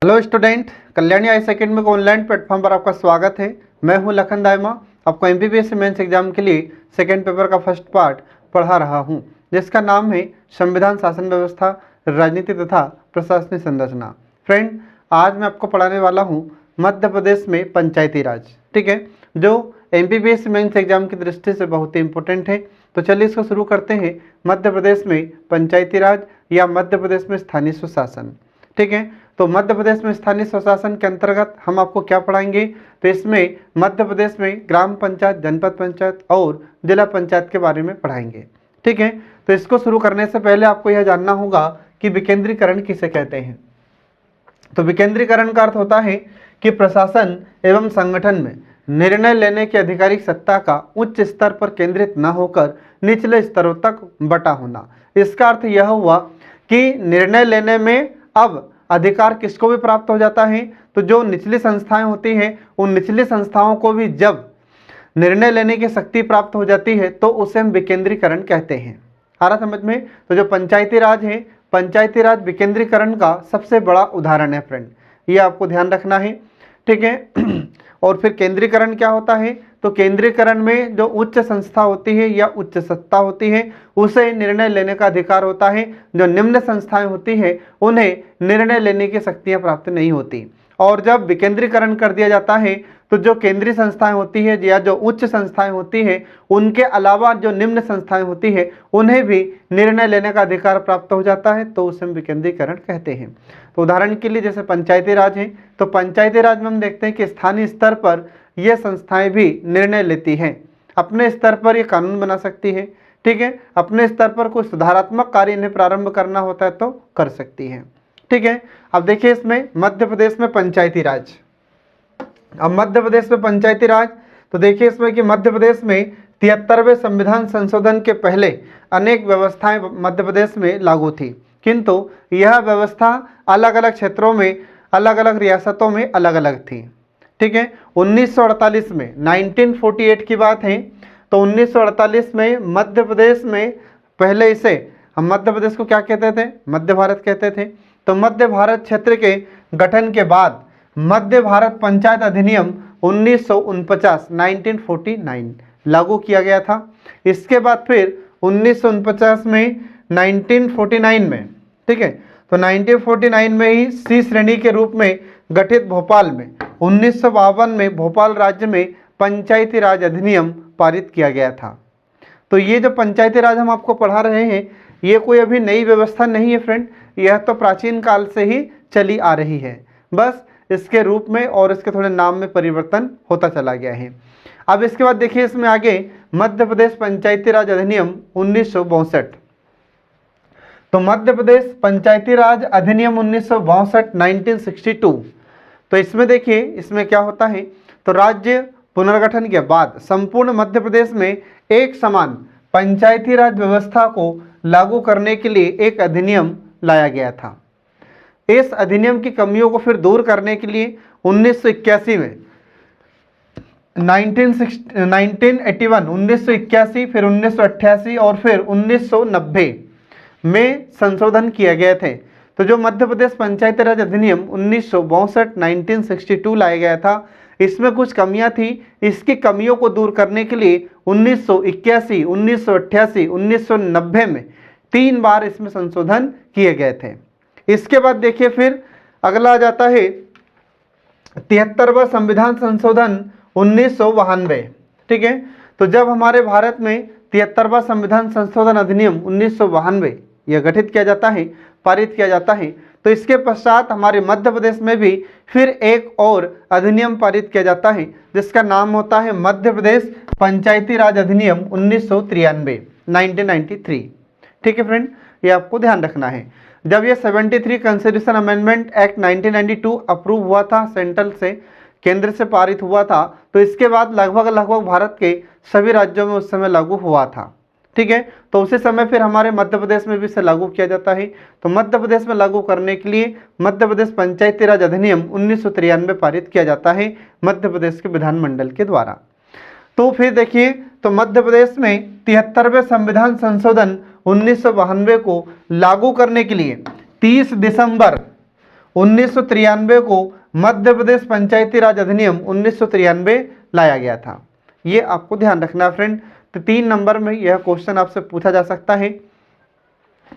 Hello student, Kalyani आई academy के online platform पर आपका स्वागत है। मैं हूं लखन दायमा, आपको एमबीबीएस मेंस एग्जाम के लिए सेकेंड पेपर का फर्स्ट पार्ट पढ़ा रहा हूं, जिसका नाम है संविधान, शासन व्यवस्था, राजनीति तथा प्रशासनिक संरचना। फ्रेंड, आज मैं आपको पढ़ाने वाला हूँ मध्य प्रदेश में पंचायती राज। ठीक है, जो एमबीबीएस मेंस एग्जाम की दृष्टि से बहुत ही इंपॉर्टेंट है। तो चलिए इसको शुरू करते हैं। मध्य प्रदेश में पंचायती राज या मध्य प्रदेश में स्थानीय स्वशासन। ठीक है, तो मध्य प्रदेश में स्थानीय स्वशासन के अंतर्गत हम आपको क्या पढ़ाएंगे, तो इसमें मध्य प्रदेश में ग्राम पंचायत, जनपद पंचायत और जिला पंचायत के बारे में पढ़ाएंगे। ठीक है, तो इसको शुरू करने से पहले आपको यह जानना होगा कि विकेंद्रीकरण किसे कहते हैं। तो विकेंद्रीकरण का अर्थ होता है कि प्रशासन एवं संगठन में निर्णय लेने की आधिकारिक सत्ता का उच्च स्तर पर केंद्रित न होकर निचले स्तरों तक बटा होना। इसका अर्थ यह हुआ कि निर्णय लेने में अब अधिकार किसको भी प्राप्त हो जाता है, तो जो निचली संस्थाएं होती हैं उन निचली संस्थाओं को भी जब निर्णय लेने की शक्ति प्राप्त हो जाती है तो उसे हम विकेंद्रीकरण कहते हैं। आ रहा समझ में? तो जो पंचायती राज है, पंचायती राज विकेंद्रीकरण का सबसे बड़ा उदाहरण है फ्रेंड, ये आपको ध्यान रखना है। ठीक है और फिर केंद्रीकरण क्या होता है, तो केंद्रीकरण में जो उच्च संस्था होती है या उच्च सत्ता होती है उसे निर्णय लेने का अधिकार होता है। जो निम्न संस्थाएं होती है उन्हें निर्णय लेने की शक्तियां प्राप्त नहीं होती। और जब विकेंद्रीकरण कर दिया जाता है तो जो केंद्रीय संस्थाएं होती है या जो उच्च संस्थाएं होती है उनके अलावा जो निम्न संस्थाएं होती है उन्हें भी निर्णय लेने का अधिकार प्राप्त हो जाता है, तो उसे हम विकेंद्रीकरण कहते हैं। तो उदाहरण के लिए जैसे पंचायती राज है, तो पंचायती राज में हम देखते हैं कि स्थानीय स्तर पर ये संस्थाएं भी निर्णय लेती हैं, अपने स्तर पर ये कानून बना सकती है। ठीक है, अपने स्तर पर कोई सुधारात्मक कार्य इन्हें प्रारंभ करना होता है तो कर सकती है। ठीक है, अब देखिए इसमें मध्य प्रदेश में पंचायती राज। अब मध्य प्रदेश में पंचायती राज, तो देखिए इसमें कि मध्य प्रदेश में 73वें संविधान संशोधन के पहले अनेक व्यवस्थाएं मध्य प्रदेश में लागू थी, किंतु यह व्यवस्था अलग अलग क्षेत्रों में, अलग अलग रियासतों में अलग अलग थी। ठीक है, 1948 में 1948 की बात है, तो 1948 में मध्य प्रदेश में पहले इसे हम मध्य प्रदेश को क्या कहते थे, मध्य भारत कहते थे। तो मध्य भारत क्षेत्र के गठन के बाद मध्य भारत पंचायत अधिनियम 1949 लागू किया गया था। इसके बाद फिर 1949 में 1949 में, ठीक है, तो 1949 में ही सी श्रेणी के रूप में गठित भोपाल में 1952 में भोपाल राज्य में पंचायती राज अधिनियम पारित किया गया था। तो ये जो पंचायती राज हम आपको पढ़ा रहे हैं ये कोई अभी नई व्यवस्था नहीं है फ्रेंड, यह तो प्राचीन काल से ही चली आ रही है, बस इसके रूप में और इसके थोड़े नाम में परिवर्तन होता चला गया है। अब इसके बाद देखिए इसमें आगे मध्य प्रदेश पंचायती राज अधिनियम 1962। तो मध्य प्रदेश पंचायती राज अधिनियम 1962 तो इसमें देखिए इसमें क्या होता है, तो राज्य पुनर्गठन के बाद संपूर्ण मध्य प्रदेश में एक समान पंचायती राज व्यवस्था को लागू करने के लिए एक अधिनियम लाया गया था। इस अधिनियम की कमियों को फिर दूर करने के लिए 1981 में 1981, फिर 1988 और फिर 1990 में संशोधन किए गए थे। तो जो मध्य प्रदेश पंचायती राज अधिनियम 1962 लाया गया था, इसमें कुछ कमियां थी। इसकी कमियों को दूर करने के लिए 1981, 1988, 1990 में 3 बार इसमें संशोधन किए गए थे। इसके बाद देखिए फिर अगला आ जाता है 73वां संविधान संशोधन 1992। ठीक है, तो जब हमारे भारत में 73वां संविधान संशोधन अधिनियम 1992 यह गठित किया जाता है, पारित किया जाता है, तो इसके पश्चात हमारे मध्य प्रदेश में भी फिर एक और अधिनियम पारित किया जाता है जिसका नाम होता है मध्य प्रदेश पंचायती राज अधिनियम 1993। ठीक है फ्रेंड, ये आपको ध्यान रखना है। जब ये 73 कॉन्स्टिट्यूशन अमेंडमेंट एक्ट 1992 अप्रूव हुआ था, सेंट्रल से, केंद्र से पारित हुआ था, तो इसके बाद लगभग भारत के सभी राज्यों में उस समय लागू हुआ था। ठीक है, तो उसी समय फिर हमारे मध्य प्रदेश में भी इसे लागू किया जाता है। तो मध्य प्रदेश में लागू करने के लिए मध्य प्रदेश पंचायती राज अधिनियम 1993 पारित किया जाता है मध्य प्रदेश के विधानमंडल के द्वारा। तो फिर देखिए, तो मध्य प्रदेश में 73वें संविधान संशोधन 1992 को लागू करने के लिए 30 दिसंबर 1993 को मध्य प्रदेश पंचायती राज अधिनियम 1993 लाया गया था। ये आपको ध्यान रखना फ्रेंड। तो 3 नंबर में यह क्वेश्चन आपसे पूछा जा सकता है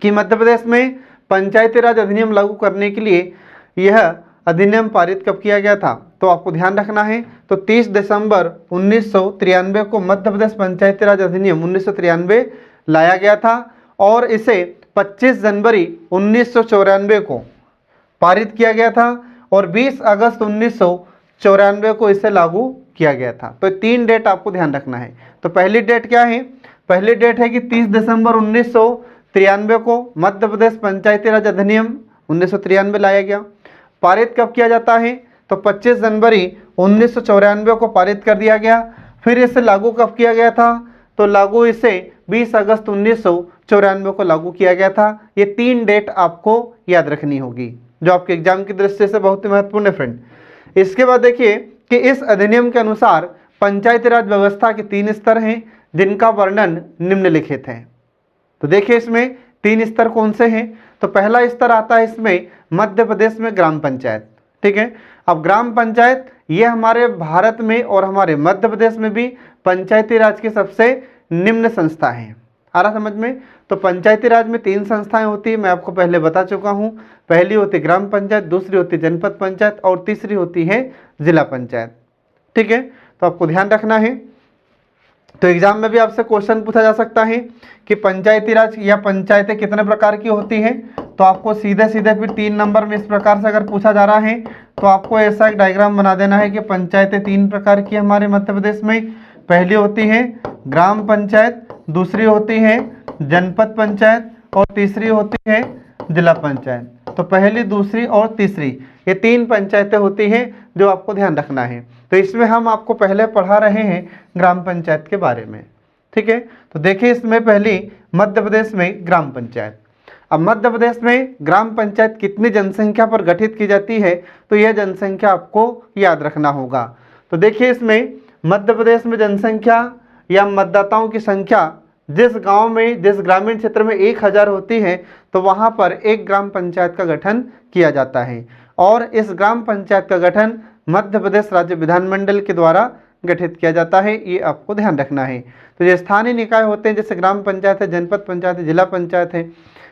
कि मध्य प्रदेश में पंचायती राज अधिनियम लागू करने के लिए यह अधिनियम पारित कब किया गया था, तो आपको ध्यान रखना है। तो 30 दिसंबर 1993 को मध्य प्रदेश पंचायती राज अधिनियम 1993 लाया गया था और इसे 25 जनवरी 1994 को पारित किया गया था और 20 अगस्त 1994 को इसे लागू किया गया था। तो 3 डेट आपको ध्यान रखना है। तो पहली डेट क्या है? पहली डेट है कि 30 दिसंबर 1993 को मध्य प्रदेश पंचायती राज अधिनियम 1993 लाया गया। पारित कब किया जाता है? तो 25 जनवरी 1994 को पारित कर दिया गया। फिर इसे लागू कब किया गया था? तो लागू इसे 20 अगस्त 1994 को लागू किया गया था। ये 3 डेट आपको याद रखनी होगी जो आपके एग्जाम की दृष्टि से बहुत ही महत्वपूर्ण है फ्रेंड। इसके बाद देखिए कि इस अधिनियम के अनुसार पंचायती राज व्यवस्था के 3 स्तर हैं जिनका वर्णन निम्नलिखित है। तो देखिए इसमें 3 स्तर कौन से हैं? तो पहला स्तर आता है इसमें मध्य प्रदेश में ग्राम पंचायत। ठीक है, अब ग्राम पंचायत ये हमारे भारत में और हमारे मध्य प्रदेश में भी पंचायती राज की सबसे निम्न संस्था है। आ रहा समझ में? तो पंचायती राज में 3 संस्थाएं होती है, मैं आपको पहले बता चुका हूं। पहली होती ग्राम पंचायत, दूसरी होती जनपद पंचायत और तीसरी होती है जिला पंचायत। ठीक है, तो आपको ध्यान रखना है। तो एग्जाम में भी आपसे क्वेश्चन पूछा जा सकता है कि पंचायती राज या पंचायतें कितने प्रकार की होती हैं। तो आपको सीधे सीधे फिर 3 नंबर में इस प्रकार से अगर पूछा जा रहा है तो आपको ऐसा एक डायग्राम बना देना है कि पंचायतें 3 प्रकार की हमारे मध्य प्रदेश में। पहली होती है ग्राम पंचायत, दूसरी होती है जनपद पंचायत और तीसरी होती है जिला पंचायत। तो पहली, दूसरी और तीसरी ये 3 पंचायतें होती हैं जो आपको ध्यान रखना है। तो इसमें हम आपको पहले पढ़ा रहे हैं ग्राम पंचायत के बारे में। ठीक है, तो देखिए इसमें पहली मध्य प्रदेश में ग्राम पंचायत। अब मध्य प्रदेश में ग्राम पंचायत कितनी जनसंख्या पर गठित की जाती है, तो यह जनसंख्या आपको याद रखना होगा। तो देखिए इसमें मध्य प्रदेश में जनसंख्या या मतदाताओं की संख्या जिस गांव में, जिस ग्रामीण क्षेत्र में 1000 होती है तो वहां पर एक ग्राम पंचायत का गठन किया जाता है और इस ग्राम पंचायत का गठन मध्य प्रदेश राज्य विधानमंडल के द्वारा गठित किया जाता है। ये आपको ध्यान रखना है। तो ये स्थानीय निकाय होते हैं जैसे ग्राम पंचायत है, जनपद पंचायत है, जिला पंचायत है।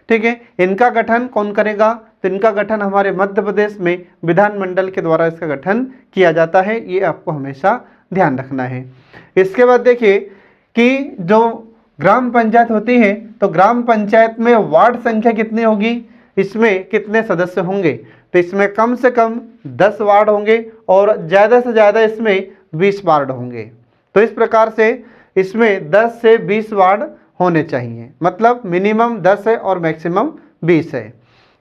ठीक है, इनका गठन कौन करेगा? तो इनका गठन हमारे मध्य प्रदेश में विधानमंडल के द्वारा इसका गठन किया जाता है। ये आपको हमेशा ध्यान रखना है। इसके बाद देखिए कि जो ग्राम पंचायत होती है तो ग्राम पंचायत में वार्ड संख्या कितनी होगी, इसमें कितने सदस्य होंगे? तो इसमें कम से कम 10 वार्ड होंगे और ज़्यादा से ज़्यादा इसमें 20 वार्ड होंगे। तो इस प्रकार से इसमें 10 से 20 वार्ड होने चाहिए, मतलब मिनिमम 10 है और मैक्सिमम 20 है।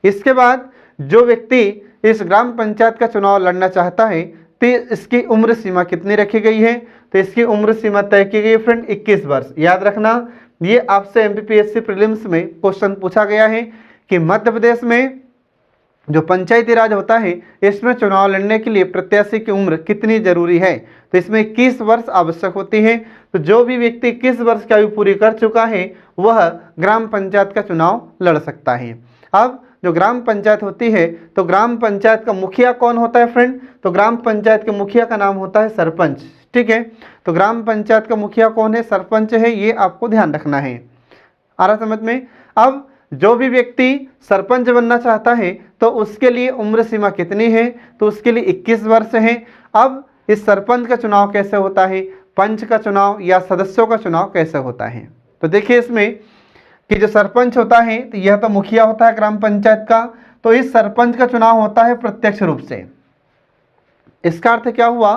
इसके बाद जो व्यक्ति इस ग्राम पंचायत का चुनाव लड़ना चाहता है तो इसकी उम्र सीमा कितनी रखी गई है? तो इसकी उम्र सीमा तय की गई है फ्रेंड 21 वर्ष। याद रखना, ये आपसे एमपीपीएससी प्रीलिम्स में क्वेश्चन पूछा गया है कि मध्य प्रदेश में जो पंचायती राज होता है इसमें चुनाव लड़ने के लिए प्रत्याशी की उम्र कितनी जरूरी है? तो इसमें 21 वर्ष आवश्यक होती है। तो जो भी व्यक्ति 21 वर्ष की आयु पूरी कर चुका है वह ग्राम पंचायत का चुनाव लड़ सकता है। अब जो ग्राम पंचायत होती है तो ग्राम पंचायत का मुखिया कौन होता है फ्रेंड? तो ग्राम पंचायत के मुखिया का नाम होता है सरपंच। ठीक है, तो ग्राम पंचायत का मुखिया कौन है? सरपंच है। ये आपको ध्यान रखना है। आ रहा समझ में? अब जो भी व्यक्ति सरपंच बनना चाहता है तो उसके लिए उम्र सीमा कितनी है? तो उसके लिए 21 वर्ष है। अब इस सरपंच का चुनाव कैसे होता है? पंच का चुनाव या सदस्यों का चुनाव कैसे होता है? तो देखिए इसमें कि जो सरपंच होता है तो यह तो मुखिया होता है ग्राम पंचायत का। तो इस सरपंच का चुनाव होता है प्रत्यक्ष रूप से। इसका अर्थ क्या हुआ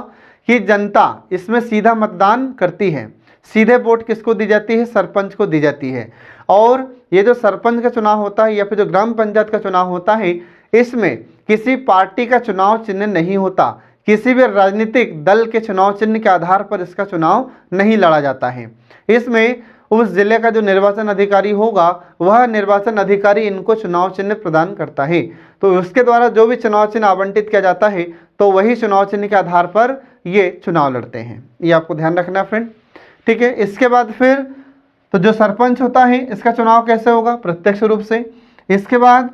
कि जनता इसमें सीधा मतदान करती है। सीधे वोट किसको दी जाती है? सरपंच को दी जाती है। और ये जो सरपंच का चुनाव होता है या फिर जो ग्राम पंचायत का चुनाव होता है इसमें किसी पार्टी का चुनाव चिन्ह नहीं होता। किसी भी राजनीतिक दल के चुनाव चिन्ह के आधार पर इसका चुनाव नहीं लड़ा जाता है। इसमें उस जिले का जो निर्वाचन अधिकारी होगा वह निर्वाचन अधिकारी इनको चुनाव चिन्ह प्रदान करता है। तो उसके द्वारा जो भी चुनाव चिन्ह आवंटित किया जाता है तो वही चुनाव चिन्ह के आधार पर ये चुनाव लड़ते हैं। ये आपको ध्यान रखना है फ्रेंड। ठीक है, इसके बाद फिर तो जो सरपंच होता है इसका चुनाव कैसे होगा? प्रत्यक्ष रूप से। इसके बाद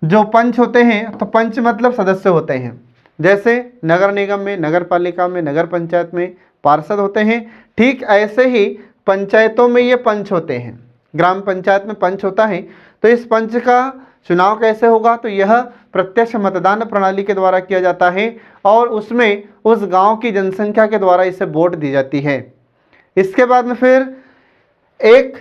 जो पंच होते हैं, तो पंच मतलब सदस्य होते हैं। जैसे नगर निगम में, नगर पालिका में, नगर पंचायत में पार्षद होते हैं, ठीक ऐसे ही पंचायतों में ये पंच होते हैं। ग्राम पंचायत में पंच होता है। तो इस पंच का चुनाव कैसे होगा, तो यह प्रत्यक्ष मतदान प्रणाली के द्वारा किया जाता है और उसमें उस गांव की जनसंख्या के द्वारा इसे वोट दी जाती है। इसके बाद में फिर एक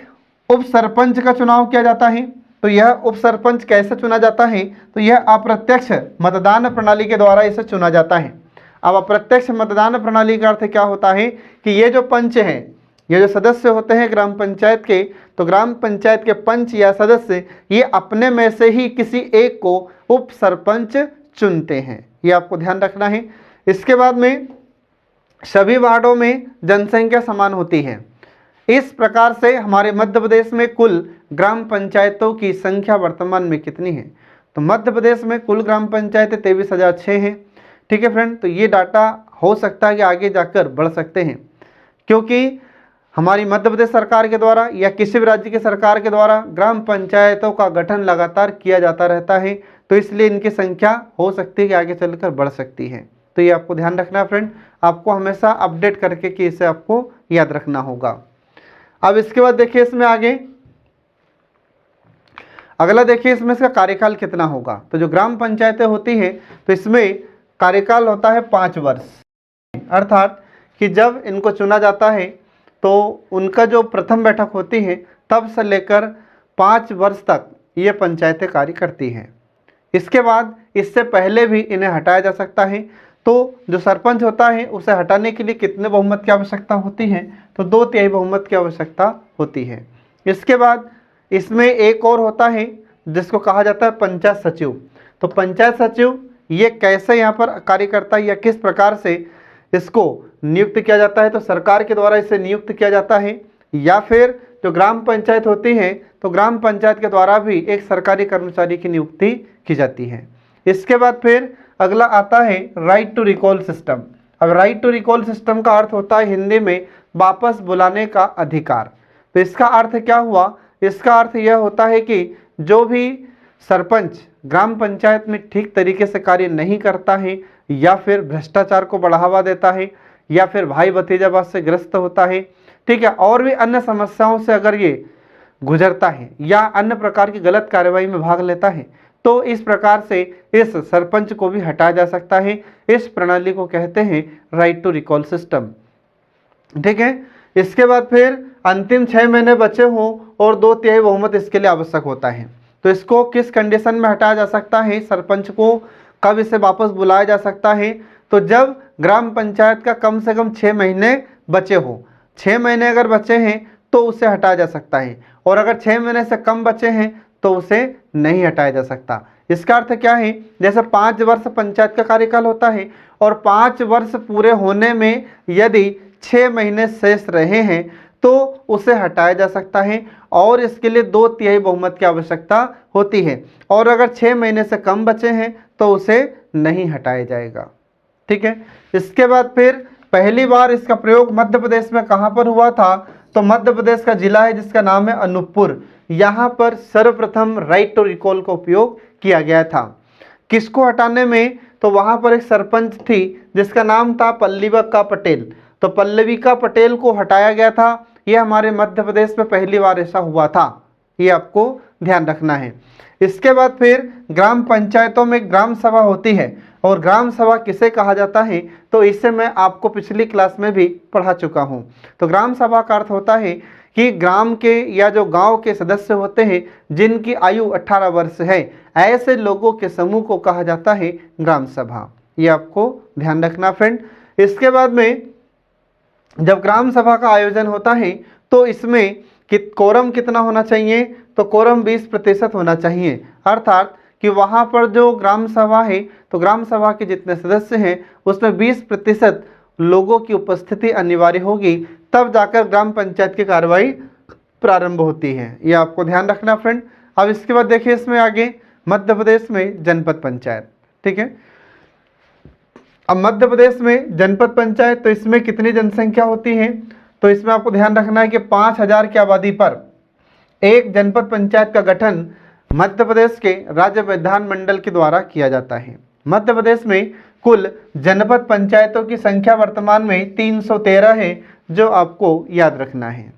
उप सरपंच का चुनाव किया जाता है। तो यह उप सरपंच कैसे चुना जाता है, तो यह अप्रत्यक्ष मतदान प्रणाली के द्वारा इसे चुना जाता है। अब अप्रत्यक्ष मतदान प्रणाली का अर्थ क्या होता है कि ये जो पंच हैं, ये जो सदस्य होते हैं ग्राम पंचायत के, तो ग्राम पंचायत के पंच या सदस्य ये अपने में से ही किसी एक को उप सरपंच चुनते हैं। ये आपको ध्यान रखना है। इसके बाद में सभी वार्डों में जनसंख्या समान होती है। इस प्रकार से हमारे मध्य प्रदेश में कुल ग्राम पंचायतों की संख्या वर्तमान में कितनी है, तो मध्य प्रदेश में कुल ग्राम पंचायतें 23,006 हैं। ठीक है फ्रेंड, तो ये डाटा हो सकता है कि आगे जाकर बढ़ सकते हैं, क्योंकि हमारी मध्य प्रदेश सरकार के द्वारा या किसी भी राज्य की सरकार के द्वारा ग्राम पंचायतों का गठन लगातार किया जाता रहता है। तो इसलिए इनकी संख्या हो सकती है कि आगे चलकर बढ़ सकती है। तो ये आपको ध्यान रखना है फ्रेंड, आपको हमेशा अपडेट करके कि इसे आपको याद रखना होगा। अब इसके बाद देखिए इसमें आगे अगला देखिए इसमें इसका कार्यकाल कितना होगा। तो जो ग्राम पंचायतें होती हैं तो इसमें कार्यकाल होता है 5 वर्ष, अर्थात कि जब इनको चुना जाता है तो उनका जो प्रथम बैठक होती है तब से लेकर 5 वर्ष तक ये पंचायतें कार्य करती हैं। इसके बाद इससे पहले भी इन्हें हटाया जा सकता है। तो जो सरपंच होता है उसे हटाने के लिए कितने बहुमत की आवश्यकता होती है, तो 2/3 बहुमत की आवश्यकता होती है। इसके बाद इसमें एक और होता है जिसको कहा जाता है पंचायत सचिव। तो पंचायत सचिव ये कैसे यहाँ पर कार्य करता है या किस प्रकार से इसको नियुक्त किया जाता है, तो सरकार के द्वारा इसे नियुक्त किया जाता है या फिर जो ग्राम पंचायत होती है तो ग्राम पंचायत के द्वारा भी एक सरकारी कर्मचारी की नियुक्ति की जाती है। इसके बाद फिर अगला आता है राइट टू रिकॉल सिस्टम। अब राइट टू रिकॉल सिस्टम का अर्थ होता है हिंदी में वापस बुलाने का अधिकार। तो इसका अर्थ क्या हुआ, इसका अर्थ यह होता है कि जो भी सरपंच ग्राम पंचायत में ठीक तरीके से कार्य नहीं करता है या फिर भ्रष्टाचार को बढ़ावा देता है या फिर भाई भतीजावाद से ग्रस्त होता है, ठीक है, और भी अन्य समस्याओं से अगर ये गुजरता है या अन्य प्रकार की गलत कार्रवाई में भाग लेता है, तो इस प्रकार से इस सरपंच को भी हटाया जा सकता है। इस प्रणाली को कहते हैं राइट टू रिकॉल सिस्टम। ठीक है, इसके बाद फिर अंतिम 6 महीने बचे हों और 2/3 बहुमत इसके लिए आवश्यक होता है। तो इसको किस कंडीशन में हटाया जा सकता है, सरपंच को कब इसे वापस बुलाया जा सकता है, तो जब ग्राम पंचायत का कम से कम 6 महीने बचे हो। 6 महीने अगर बचे हैं तो उसे हटाया जा सकता है, और अगर 6 महीने से कम बचे हैं तो उसे नहीं हटाया जा सकता। इसका अर्थ क्या है, जैसे 5 वर्ष पंचायत का कार्यकाल होता है और 5 वर्ष पूरे होने में यदि 6 महीने शेष रहे हैं तो उसे हटाया जा सकता है, और इसके लिए 2/3 बहुमत की आवश्यकता होती है, और अगर 6 महीने से कम बचे हैं तो उसे नहीं हटाया जाएगा। ठीक है, इसके बाद फिर पहली बार इसका प्रयोग मध्य प्रदेश में कहाँ पर हुआ था, तो मध्य प्रदेश का जिला है जिसका नाम है अनूपपुर। यहाँ पर सर्वप्रथम राइट टू रिकॉल का उपयोग किया गया था। किसको हटाने में, तो वहाँ पर एक सरपंच थी जिसका नाम था पल्लविका पटेल। तो पल्लविका पटेल को हटाया गया था। ये हमारे मध्य प्रदेश में पहली बार ऐसा हुआ था, ये आपको ध्यान रखना है। इसके बाद फिर ग्राम पंचायतों में ग्राम सभा होती है, और ग्राम सभा किसे कहा जाता है, तो इसे मैं आपको पिछली क्लास में भी पढ़ा चुका हूँ। तो ग्राम सभा का अर्थ होता है कि ग्राम के या जो गांव के सदस्य होते हैं जिनकी आयु 18 वर्ष है, ऐसे लोगों के समूह को कहा जाता है ग्राम सभा। ये आपको ध्यान रखना फ्रेंड। इसके बाद में जब ग्राम सभा का आयोजन होता है तो इसमें कोरम कितना होना चाहिए, तो कोरम 20% होना चाहिए, अर्थात कि वहाँ पर जो ग्राम सभा है तो ग्राम सभा के जितने सदस्य हैं उसमें 20% लोगों की उपस्थिति अनिवार्य होगी, तब जाकर ग्राम पंचायत की कार्रवाई प्रारंभ होती है। ये आपको ध्यान रखना फ्रेंड। अब इसके बाद देखिए इसमें आगे मध्य प्रदेश में जनपद पंचायत। ठीक है, अब मध्य प्रदेश में जनपद पंचायत, तो इसमें कितनी जनसंख्या होती है, तो इसमें आपको ध्यान रखना है कि 5,000 की आबादी पर एक जनपद पंचायत का गठन मध्य प्रदेश के राज्य विधानमंडल के द्वारा किया जाता है। मध्य प्रदेश में कुल जनपद पंचायतों की संख्या वर्तमान में 313 है, जो आपको याद रखना है।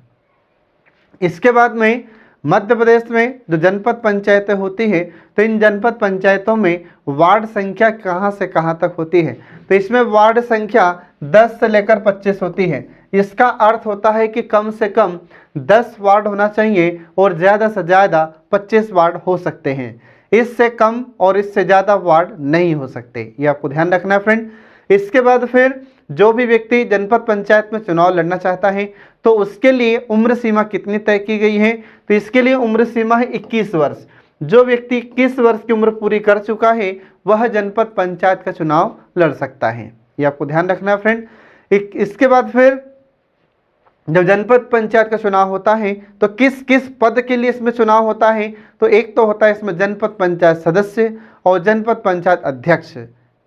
इसके बाद में मध्य प्रदेश में जो जनपद पंचायतें होती है, तो इन जनपद पंचायतों में वार्ड संख्या कहाँ से कहाँ तक होती है, तो इसमें वार्ड संख्या 10 से लेकर 25 होती है। इसका अर्थ होता है कि कम से कम 10 वार्ड होना चाहिए और ज़्यादा से ज़्यादा 25 वार्ड हो सकते हैं। इससे कम और इससे ज़्यादा वार्ड नहीं हो सकते, ये आपको ध्यान रखना है फ्रेंड। इसके बाद फिर जो भी व्यक्ति जनपद पंचायत में चुनाव लड़ना चाहता है, तो उसके लिए उम्र सीमा कितनी तय की गई है, तो इसके लिए उम्र सीमा है 21 वर्ष। जो व्यक्ति 21 वर्ष की उम्र पूरी कर चुका है, वह जनपद पंचायत का चुनाव लड़ सकता है, ये आपको ध्यान रखना है फ्रेंड। इसके बाद फिर जब जनपद पंचायत का चुनाव होता है, तो किस किस पद के लिए इसमें चुनाव होता है, तो एक तो होता है इसमें जनपद पंचायत सदस्य और जनपद पंचायत अध्यक्ष,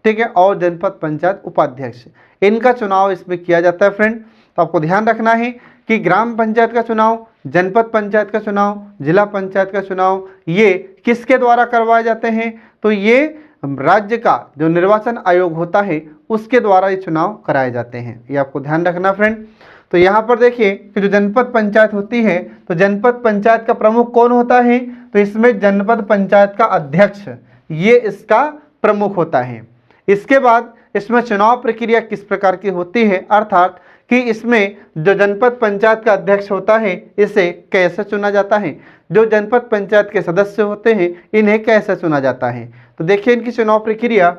ठीक है, और जनपद पंचायत उपाध्यक्ष, इनका चुनाव इसमें किया जाता है फ्रेंड। तो आपको ध्यान रखना है कि ग्राम पंचायत का चुनाव, जनपद पंचायत का चुनाव, जिला पंचायत का चुनाव, ये किसके द्वारा करवाए जाते हैं, तो ये राज्य का जो निर्वाचन आयोग होता है उसके द्वारा ये चुनाव कराए जाते हैं, ये आपको ध्यान रखना फ्रेंड। तो यहाँ पर देखिए कि जो जनपद पंचायत होती है, तो जनपद पंचायत का प्रमुख कौन होता है, तो इसमें जनपद पंचायत का अध्यक्ष, ये इसका प्रमुख होता है। इसके बाद इसमें चुनाव प्रक्रिया किस प्रकार की होती है, अर्थात कि इसमें जो जनपद पंचायत का अध्यक्ष होता है इसे कैसे चुना जाता है, जो जनपद पंचायत के सदस्य होते हैं इन्हें कैसे चुना जाता है। तो देखिए इनकी चुनाव प्रक्रिया,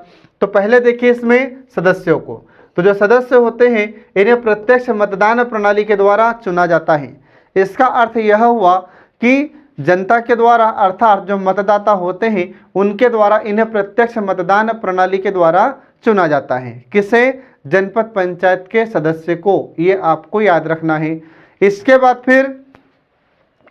तो पहले देखिए इसमें सदस्यों को, तो जो सदस्य होते हैं इन्हें प्रत्यक्ष मतदान प्रणाली के द्वारा चुना जाता है। इसका अर्थ यह हुआ कि जनता के द्वारा, अर्थात जो मतदाता होते हैं उनके द्वारा इन्हें प्रत्यक्ष मतदान प्रणाली के द्वारा चुना जाता है। किसे? जनपद पंचायत के सदस्य को, ये आपको याद रखना है। इसके बाद फिर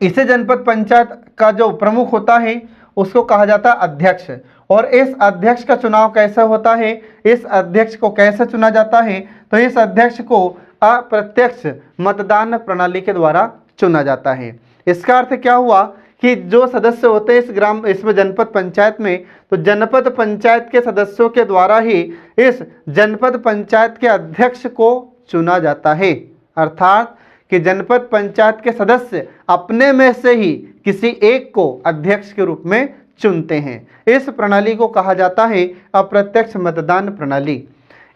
इसे जनपद पंचायत का जो प्रमुख होता है उसको कहा जाता है अध्यक्ष। और इस अध्यक्ष का चुनाव कैसे होता है, इस अध्यक्ष को कैसे चुना जाता है, तो इस अध्यक्ष को अप्रत्यक्ष मतदान प्रणाली के द्वारा चुना जाता है। इसका अर्थ क्या हुआ कि जो सदस्य होते हैं इसमें जनपद पंचायत में, तो जनपद पंचायत के सदस्यों के द्वारा ही इस जनपद पंचायत के अध्यक्ष को चुना जाता है। अर्थात कि जनपद पंचायत के सदस्य अपने में से ही किसी एक को अध्यक्ष के रूप में चुनते हैं। इस प्रणाली को कहा जाता है अप्रत्यक्ष मतदान प्रणाली।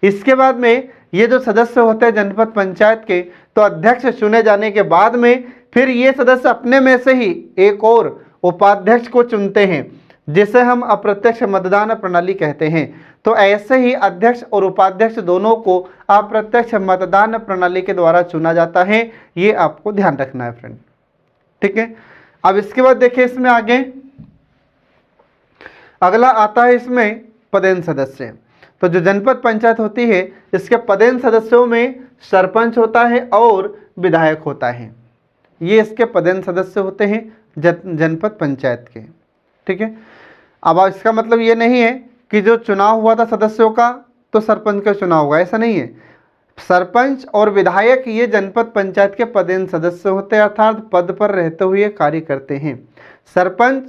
इसके बाद में ये जो सदस्य होते हैं जनपद पंचायत के, तो अध्यक्ष चुने जाने के बाद में फिर ये सदस्य अपने में से ही एक और उपाध्यक्ष को चुनते हैं, जिसे हम अप्रत्यक्ष मतदान प्रणाली कहते हैं। तो ऐसे ही अध्यक्ष और उपाध्यक्ष दोनों को अप्रत्यक्ष मतदान प्रणाली के द्वारा चुना जाता है, ये आपको ध्यान रखना है फ्रेंड, ठीक है। अब इसके बाद देखिए इसमें आगे अगला आता है इसमें पदेन सदस्य। तो जो जनपद पंचायत होती है इसके पदेन सदस्यों में सरपंच होता है और विधायक होता है, ये इसके पदेन सदस्य होते हैं जनपद पंचायत के, ठीक है। अब इसका मतलब ये नहीं है कि जो चुनाव हुआ था सदस्यों का तो सरपंच का चुनाव हुआ, ऐसा नहीं है। सरपंच और विधायक ये जनपद पंचायत के पदेन सदस्य होते हैं, अर्थात पद पर रहते हुए कार्य करते हैं। सरपंच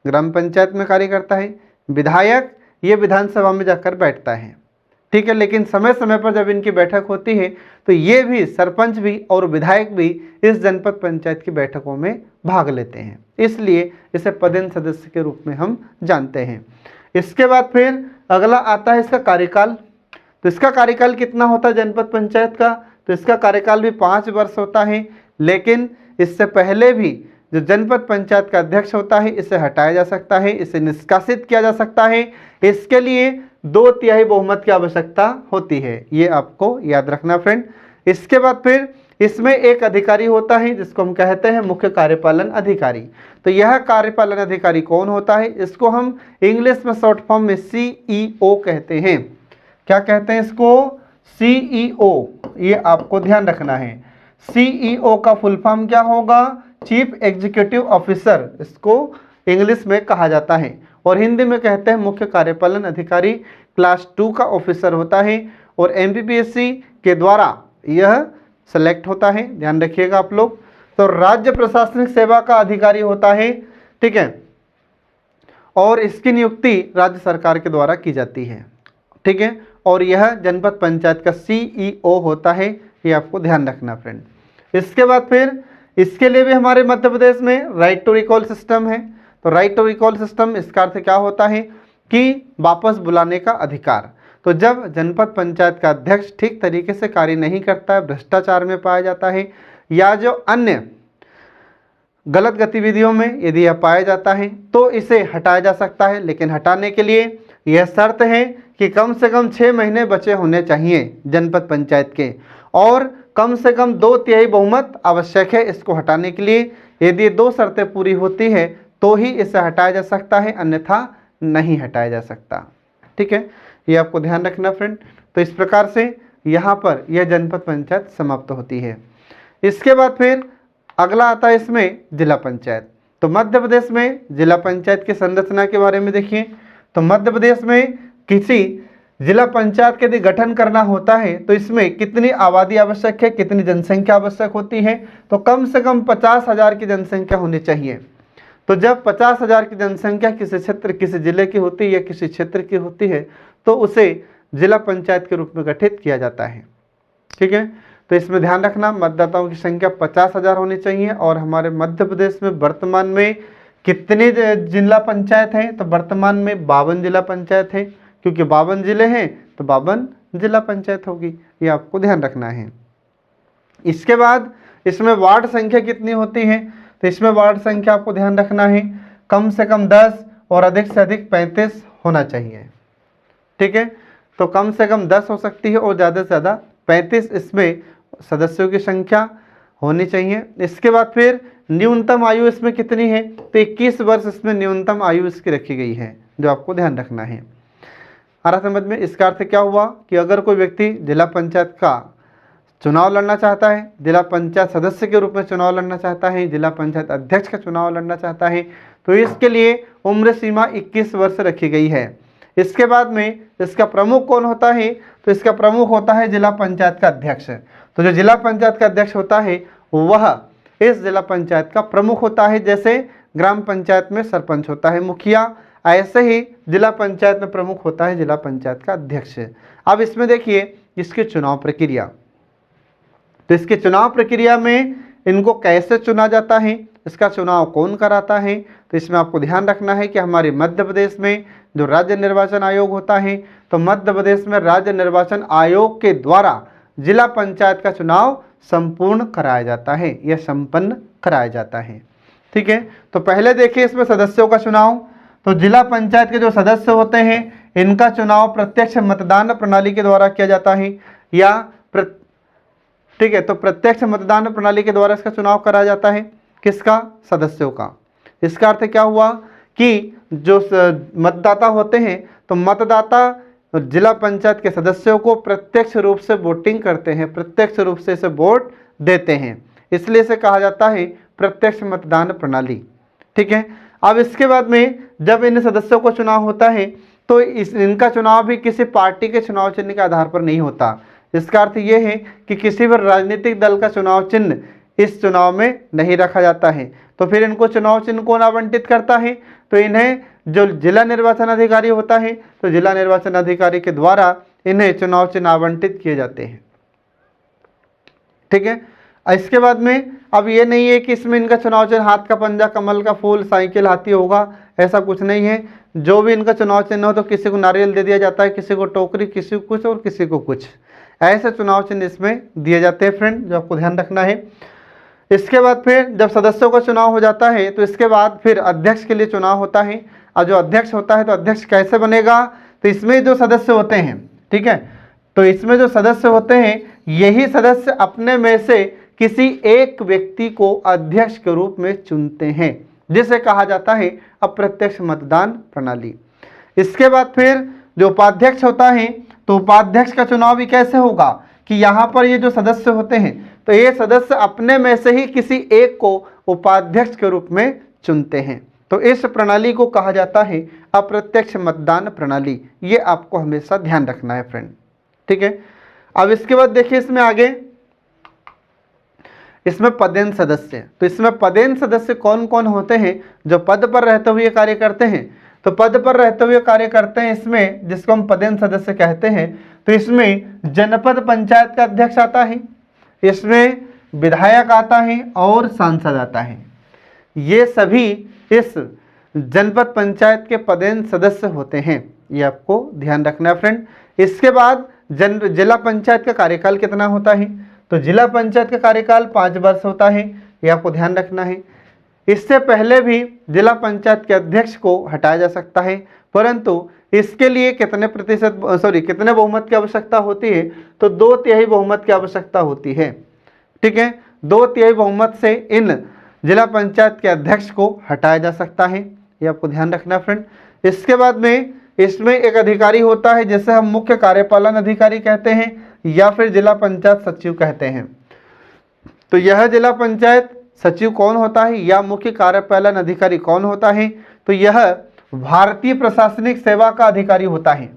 ग्राम पंचायत में कार्य करता है, विधायक ये विधानसभा में जाकर बैठता है, ठीक है। लेकिन समय समय पर जब इनकी बैठक होती है तो ये भी, सरपंच भी और विधायक भी इस जनपद पंचायत की बैठकों में भाग लेते हैं, इसलिए इसे पदेन सदस्य के रूप में हम जानते हैं। इसके बाद फिर अगला आता है इसका कार्यकाल। तो इसका कार्यकाल कितना होता है जनपद पंचायत का, तो इसका कार्यकाल भी 5 वर्ष होता है। लेकिन इससे पहले भी जो जनपद पंचायत का अध्यक्ष होता है इसे हटाया जा सकता है, इसे निष्कासित किया जा सकता है। इसके लिए 2/3 बहुमत की आवश्यकता होती है, ये आपको याद रखना फ्रेंड। इसके बाद फिर इसमें एक अधिकारी होता है जिसको हम कहते हैं मुख्य कार्यपालन अधिकारी। तो यह कार्यपालन अधिकारी कौन होता है, इसको हम इंग्लिश में शॉर्ट फॉर्म में CEO कहते हैं। क्या कहते हैं इसको? CEO, ये आपको ध्यान रखना है। CEO का फुल फॉर्म क्या होगा? चीफ एग्जीक्यूटिव ऑफिसर इसको इंग्लिश में कहा जाता है, और हिंदी में कहते हैं मुख्य कार्यपालन अधिकारी। क्लास 2 का ऑफिसर होता है और MPPSC के द्वारा यह सेलेक्ट होता है, ध्यान रखिएगा आप लोग। तो राज्य प्रशासनिक सेवा का अधिकारी होता है, ठीक है। और इसकी नियुक्ति राज्य सरकार के द्वारा की जाती है। ठीक है, और यह जनपद पंचायत का CEO होता है, ये आपको ध्यान रखना फ्रेंड। इसके बाद फिर इसके लिए भी हमारे मध्य प्रदेश में राइट टू रिकॉल सिस्टम है। तो राइट टू रिकॉल सिस्टम इसका अर्थ क्या होता है कि वापस बुलाने का अधिकार। तो जब जनपद पंचायत का अध्यक्ष ठीक तरीके से कार्य नहीं करता है, भ्रष्टाचार में पाया जाता है, या जो अन्य गलत गतिविधियों में यदि यह पाया जाता है तो इसे हटाया जा सकता है। लेकिन हटाने के लिए यह शर्त है कि कम से कम 6 महीने बचे होने चाहिए जनपद पंचायत के, और कम से कम 2/3 बहुमत आवश्यक है इसको हटाने के लिए। यदि 2 शर्तें पूरी होती है तो ही इसे हटाया जा सकता है, अन्यथा नहीं हटाया जा सकता। ठीक है, ये आपको ध्यान रखना फ्रेंड। तो इस प्रकार से यहाँ पर यह जनपद पंचायत समाप्त होती है। इसके बाद फिर अगला आता है इसमें जिला पंचायत। तो मध्य प्रदेश में जिला पंचायत की संरचना के बारे में देखिए। तो मध्य प्रदेश में किसी जिला पंचायत के यदि गठन करना होता है तो इसमें कितनी आबादी आवश्यक है, कितनी जनसंख्या आवश्यक होती है, तो कम से कम 50,000 की जनसंख्या होनी चाहिए। तो जब 50,000 की जनसंख्या किसी क्षेत्र, किसी जिले की होती है या किसी क्षेत्र की होती है तो उसे जिला पंचायत के रूप में गठित किया जाता है। ठीक है, तो इसमें ध्यान रखना मतदाताओं की संख्या 50,000 होनी चाहिए। और हमारे मध्य प्रदेश में वर्तमान में कितने जिला पंचायत हैं, तो वर्तमान में 52 जिला पंचायत है, क्योंकि 52 जिले हैं तो 52 जिला पंचायत होगी, ये आपको ध्यान रखना है। इसके बाद इसमें वार्ड संख्या कितनी होती है, तो इसमें वार्ड संख्या आपको ध्यान रखना है कम से कम 10 और अधिक से अधिक 35 होना चाहिए। ठीक है, तो कम से कम 10 हो सकती है और ज़्यादा से ज़्यादा 35 इसमें सदस्यों की संख्या होनी चाहिए। इसके बाद फिर न्यूनतम आयु इसमें कितनी है, तो 21 वर्ष इसमें न्यूनतम आयु इसकी रखी गई है, जो आपको ध्यान रखना है। आ रहा समझ में? इसका अर्थ क्या हुआ कि अगर कोई व्यक्ति जिला पंचायत का चुनाव लड़ना चाहता है, जिला पंचायत सदस्य के रूप में चुनाव लड़ना चाहता है, जिला पंचायत अध्यक्ष का चुनाव लड़ना चाहता है, तो इसके लिए उम्र सीमा 21 वर्ष रखी गई है। इसके बाद में इसका प्रमुख कौन होता है, तो इसका प्रमुख होता है जिला पंचायत का अध्यक्ष। तो जो जिला पंचायत का अध्यक्ष होता है वह इस जिला पंचायत का प्रमुख होता है। जैसे ग्राम पंचायत में सरपंच होता है मुखिया, ऐसे ही जिला पंचायत में प्रमुख होता है जिला पंचायत का अध्यक्ष। अब इसमें देखिए इसकी चुनाव प्रक्रिया, तो इसकी चुनाव प्रक्रिया में इनको कैसे चुना जाता है, इसका चुनाव कौन कराता है, तो इसमें आपको ध्यान रखना है कि हमारे मध्य प्रदेश में जो राज्य निर्वाचन आयोग होता है, तो मध्य प्रदेश में राज्य निर्वाचन आयोग के द्वारा जिला पंचायत का चुनाव संपूर्ण कराया जाता है या संपन्न कराया जाता है। ठीक है, तो पहले देखिए इसमें सदस्यों का चुनाव। तो जिला पंचायत के जो सदस्य होते हैं इनका चुनाव प्रत्यक्ष मतदान प्रणाली के द्वारा किया जाता है या ठीक है, तो प्रत्यक्ष मतदान प्रणाली के द्वारा इसका चुनाव कराया जाता है। किसका? सदस्यों का। इसका अर्थ क्या हुआ कि जो मतदाता होते हैं तो मतदाता जिला पंचायत के सदस्यों को प्रत्यक्ष रूप से वोटिंग करते हैं, प्रत्यक्ष रूप से इसे वोट देते हैं, इसलिए इसे कहा जाता है प्रत्यक्ष मतदान प्रणाली। ठीक है, अब इसके बाद में जब इन सदस्यों को चुनाव होता है तो इनका चुनाव भी किसी पार्टी के चुनाव चिन्ह के आधार पर नहीं होता। इसका अर्थ ये है कि किसी भी राजनीतिक दल का चुनाव चिन्ह इस चुनाव में नहीं रखा जाता है। तो फिर इनको चुनाव चिन्ह कौन आवंटित करता है, तो इन्हें जो जिला निर्वाचन अधिकारी होता है, तो जिला निर्वाचन अधिकारी के द्वारा इन्हें चुनाव चिन्ह आवंटित किए जाते हैं। ठीक है, इसके बाद में अब ये नहीं है कि इसमें इनका चुनाव चिन्ह हाथ का पंजा, कमल का फूल, साइकिल, हाथी होगा, ऐसा कुछ नहीं है। जो भी इनका चुनाव चिन्ह हो तो किसी को नारियल दे दिया जाता है, किसी को टोकरी, किसी को कुछ और किसी को कुछ, ऐसे चुनाव चिन्ह इसमें दिए जाते हैं फ्रेंड, जो आपको ध्यान रखना है। इसके बाद फिर जब सदस्यों का चुनाव हो जाता है तो इसके बाद फिर अध्यक्ष के लिए चुनाव होता है। और जो अध्यक्ष होता है तो अध्यक्ष कैसे बनेगा, तो इसमें जो सदस्य होते हैं, ठीक है, तो इसमें जो सदस्य होते हैं यही सदस्य अपने में से किसी एक व्यक्ति को अध्यक्ष के रूप में चुनते हैं, जिसे कहा जाता है अप्रत्यक्ष मतदान प्रणाली। इसके बाद फिर जो उपाध्यक्ष होता है तो उपाध्यक्ष का चुनाव भी कैसे होगा कि यहाँ पर ये जो सदस्य होते हैं तो ये सदस्य अपने में से ही किसी एक को उपाध्यक्ष के रूप में चुनते हैं। तो इस प्रणाली को कहा जाता है अप्रत्यक्ष मतदान प्रणाली। ये आपको हमेशा ध्यान रखना है फ्रेंड। ठीक है, अब इसके बाद देखिए इसमें आगे इसमें पदेन सदस्य। तो इसमें पदेन सदस्य कौन कौन होते हैं जो पद पर रहते हुए कार्य करते हैं, तो पद पर रहते हुए कार्य करते हैं इसमें, जिसको हम पदेन सदस्य कहते हैं। तो इसमें जनपद पंचायत का अध्यक्ष आता है, इसमें विधायक आता है और सांसद आता है। ये सभी इस जनपद पंचायत के पदेन सदस्य होते हैं, ये आपको ध्यान रखना है फ्रेंड। इसके बाद जिला पंचायत का कार्यकाल कितना होता है? तो जिला पंचायत का कार्यकाल 5 वर्ष होता है, ये आपको ध्यान रखना है। इससे पहले भी जिला पंचायत के अध्यक्ष को हटाया जा सकता है, परंतु इसके लिए कितने बहुमत की आवश्यकता होती है? तो 2/3 बहुमत की आवश्यकता होती है। ठीक है, 2/3 बहुमत से इन जिला पंचायत के अध्यक्ष को हटाया जा सकता है, ये आपको ध्यान रखना फ्रेंड। इसके बाद में इसमें एक अधिकारी होता है जिसे हम मुख्य कार्यपालन अधिकारी कहते हैं या फिर जिला पंचायत सचिव कहते हैं। तो यह जिला पंचायत सचिव कौन होता है या मुख्य कार्यपालन अधिकारी कौन होता है? तो यह भारतीय प्रशासनिक सेवा का अधिकारी होता है।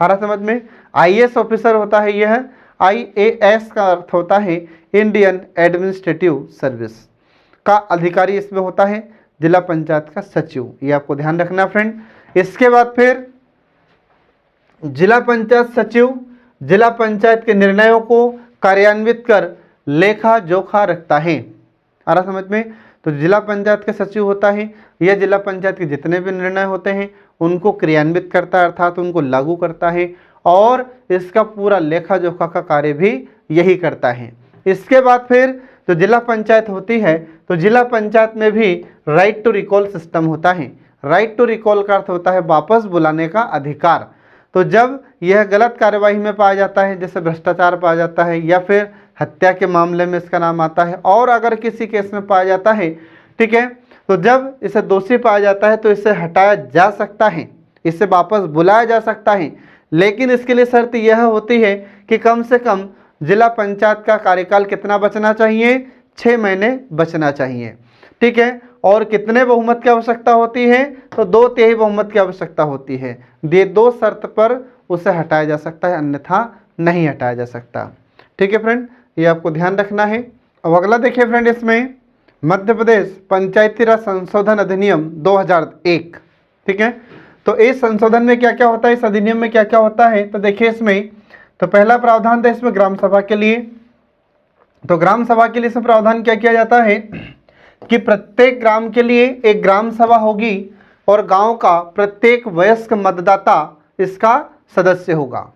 आ रहा समझ में? IAS ऑफिसर होता है यह। IAS का अर्थ होता है इंडियन एडमिनिस्ट्रेटिव सर्विस का अधिकारी इसमें होता है जिला पंचायत का सचिव, ये आपको ध्यान रखना फ्रेंड। इसके बाद फिर जिला पंचायत सचिव जिला पंचायत के निर्णयों को कार्यान्वित कर लेखा जोखा रखता है। आ रहा समझ में? तो जिला पंचायत का सचिव होता है, यह जिला पंचायत के जितने भी निर्णय होते हैं उनको क्रियान्वित करता है, अर्थात उनको लागू करता है, और इसका पूरा लेखा जोखा का कार्य भी यही करता है। इसके बाद फिर जो जिला पंचायत होती है, तो जिला पंचायत में भी राइट टू रिकॉल सिस्टम होता है। राइट टू रिकॉल का अर्थ होता है वापस बुलाने का अधिकार। तो जब यह गलत कार्यवाही में पाया जाता है, जैसे भ्रष्टाचार पाया जाता है या फिर हत्या के मामले में इसका नाम आता है, और अगर किसी केस में पाया जाता है, ठीक है, तो जब इसे दोषी पाया जाता है तो इसे हटाया जा सकता है, इसे वापस बुलाया जा सकता है। लेकिन इसके लिए शर्त यह होती है कि कम से कम जिला पंचायत का कार्यकाल कितना बचना चाहिए? 6 महीने बचना चाहिए। ठीक है, और कितने बहुमत की आवश्यकता होती है? तो 2/3 बहुमत की आवश्यकता होती है। ये 2 शर्त पर उसे हटाया जा सकता है, अन्यथा नहीं हटाया जा सकता। ठीक है फ्रेंड, ये आपको ध्यान रखना है। अब अगला देखिए फ्रेंड, इसमें मध्य प्रदेश पंचायती राज संशोधन अधिनियम 2001। ठीक है, तो इस संशोधन में क्या क्या होता है, इस अधिनियम में क्या क्या होता है? तो देखिए इसमें तो पहला प्रावधान था इसमें ग्राम सभा के लिए। तो ग्राम सभा के लिए इसमें प्रावधान क्या किया जाता है कि प्रत्येक ग्राम के लिए एक ग्राम सभा होगी और गांव का प्रत्येक वयस्क मतदाता इसका सदस्य होगा।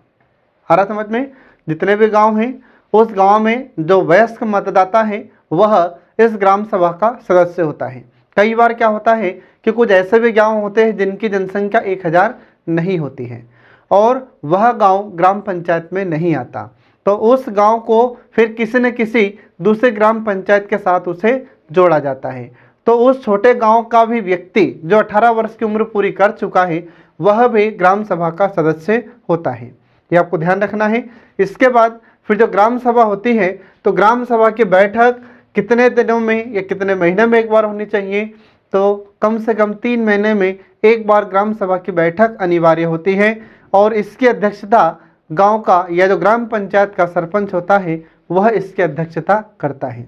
आ रहा समझ में? जितने भी गांव हैं उस गांव में जो वयस्क मतदाता है वह इस ग्राम सभा का सदस्य होता है। कई बार क्या होता है कि कुछ ऐसे भी गांव होते हैं जिनकी जनसंख्या 1000 नहीं होती है और वह गांव ग्राम पंचायत में नहीं आता, तो उस गांव को फिर किसी न किसी दूसरे ग्राम पंचायत के साथ उसे जोड़ा जाता है। तो उस छोटे गांव का भी व्यक्ति जो 18 वर्ष की उम्र पूरी कर चुका है वह भी ग्राम सभा का सदस्य होता है, ये आपको ध्यान रखना है। इसके बाद फिर जो ग्राम सभा होती है, तो ग्राम सभा की बैठक कितने दिनों में या कितने महीने में एक बार होनी चाहिए? तो कम से कम 3 महीने में एक बार ग्राम सभा की बैठक अनिवार्य होती है और इसकी अध्यक्षता गांव का या जो ग्राम पंचायत का सरपंच होता है वह इसकी अध्यक्षता करता है।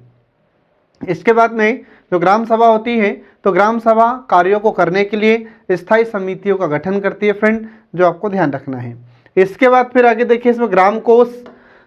इसके बाद में जो ग्राम सभा होती है, तो ग्राम सभा कार्यों को करने के लिए स्थायी समितियों का गठन करती है फ्रेंड, जो आपको ध्यान रखना है। इसके बाद फिर आगे देखिए इसमें ग्राम कोष।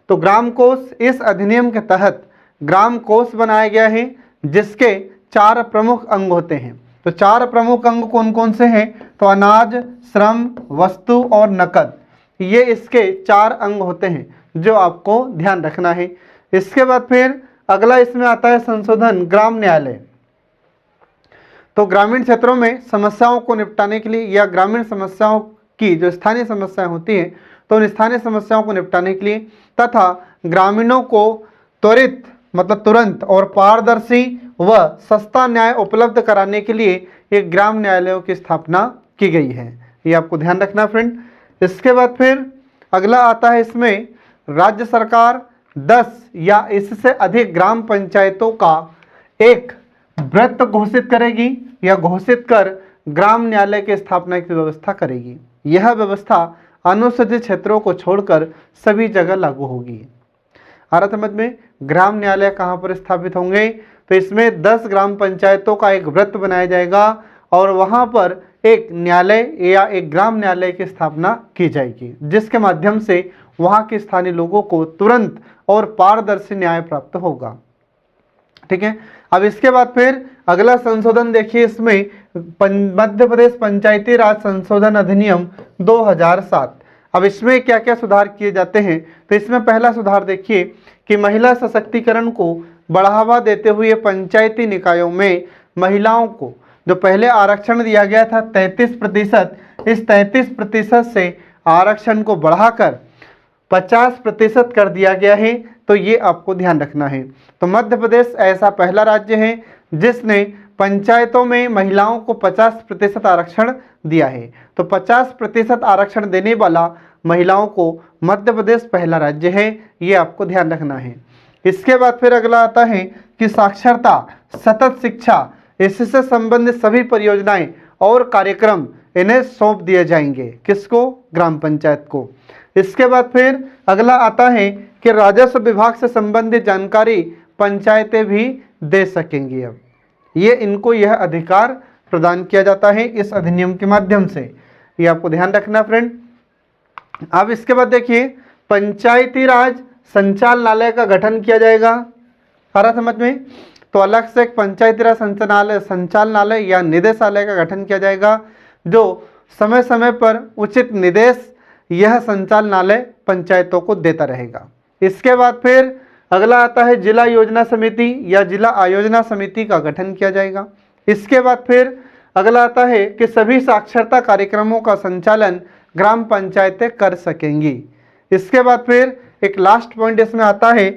तो ग्राम कोष इस अधिनियम के तहत ग्राम कोष बनाया गया है जिसके 4 प्रमुख अंग होते हैं। तो 4 प्रमुख अंग कौन कौन से हैं? तो अनाज, श्रम, वस्तु और नकद, ये इसके 4 अंग होते हैं जो आपको ध्यान रखना है। इसके बाद फिर अगला इसमें आता है संशोधन ग्राम न्यायालय। तो ग्रामीण क्षेत्रों में समस्याओं को निपटाने के लिए या ग्रामीण समस्याओं की जो स्थानीय समस्याएं होती हैं तो उन स्थानीय समस्याओं को निपटाने के लिए तथा ग्रामीणों को त्वरित मतलब तुरंत और पारदर्शी व सस्ता न्याय उपलब्ध कराने के लिए एक ग्राम न्यायालयों की स्थापना की गई है, ये आपको ध्यान रखना फ्रेंड। इसके बाद फिर अगला आता है इसमें राज्य सरकार 10 या इससे अधिक ग्राम पंचायतों का एक व्रत घोषित करेगी या घोषित कर ग्राम न्यायालय की स्थापना की व्यवस्था करेगी। यह व्यवस्था अनुसूचित क्षेत्रों को छोड़कर सभी जगह लागू होगी। आ रहा समझ में? ग्राम न्यायालय कहाँ पर स्थापित होंगे? तो इसमें 10 ग्राम पंचायतों का एक व्रत बनाया जाएगा और वहाँ पर एक न्यायालय या एक ग्राम न्यायालय की स्थापना की जाएगी, जिसके माध्यम से वहां के स्थानीय लोगों को तुरंत और पारदर्शी न्याय प्राप्त होगा। ठीक है, अब इसके बाद फिर अगला संशोधन देखिए, इसमें मध्य प्रदेश पंचायती राज संशोधन अधिनियम 2007। अब इसमें क्या क्या सुधार किए जाते हैं, तो इसमें पहला सुधार देखिए कि महिला सशक्तिकरण को बढ़ावा देते हुए पंचायती निकायों में महिलाओं को जो पहले आरक्षण दिया गया था 33%, इस 33% से आरक्षण को बढ़ाकर 50% कर दिया गया है। तो ये आपको ध्यान रखना है। तो मध्य प्रदेश ऐसा पहला राज्य है जिसने पंचायतों में महिलाओं को 50% आरक्षण दिया है। तो 50% आरक्षण देने वाला महिलाओं को मध्य प्रदेश पहला राज्य है, ये आपको ध्यान रखना है। इसके बाद फिर अगला आता है कि साक्षरता, सतत शिक्षा, इससे संबंधित सभी परियोजनाएं और कार्यक्रम इन्हें सौंप दिए जाएंगे, किसको? ग्राम पंचायत को। इसके बाद फिर अगला आता है कि राजस्व विभाग से संबंधित जानकारी पंचायतें भी दे सकेंगी। अब ये इनको यह अधिकार प्रदान किया जाता है इस अधिनियम के माध्यम से, ये आपको ध्यान रखना फ्रेंड। अब इसके बाद देखिए पंचायती राज संचालनालय का गठन किया जाएगा। आ रहा समझ में? तो अलग से एक पंचायती राज संचालनालय या निदेशालय का गठन किया जाएगा, जो समय समय पर उचित निर्देश यह संचालनालय पंचायतों को देता रहेगा। इसके बाद फिर अगला आता है जिला योजना समिति या जिला आयोजना समिति का गठन किया जाएगा। इसके बाद फिर अगला आता है कि सभी साक्षरता कार्यक्रमों का संचालन ग्राम पंचायतें कर सकेंगी। इसके बाद फिर एक लास्ट पॉइंट इसमें आता है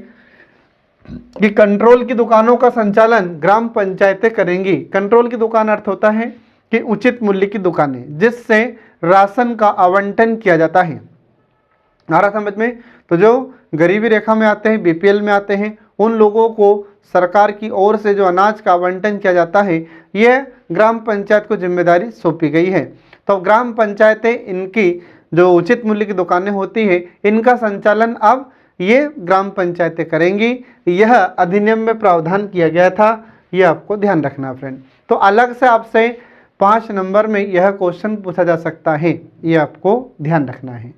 कि कंट्रोल की दुकानों का संचालन ग्राम पंचायतें करेंगी। कंट्रोल की दुकान अर्थ होता है कि उचित मूल्य की दुकानें जिससे राशन का आवंटन किया जाता है। आ रहा समझ में? तो जो गरीबी रेखा में आते हैं, बीपीएल में आते हैं, उन लोगों को सरकार की ओर से जो अनाज का आवंटन किया जाता है, यह ग्राम पंचायत को जिम्मेदारी सौंपी गई है। तो ग्राम पंचायतें इनकी जो उचित मूल्य की दुकानें होती है, इनका संचालन अब ये ग्राम पंचायतें करेंगी। यह अधिनियम में प्रावधान किया गया था, ये आपको ध्यान रखना फ्रेंड। तो अलग से आपसे 5 नंबर में यह क्वेश्चन पूछा जा सकता है, ये आपको ध्यान रखना है।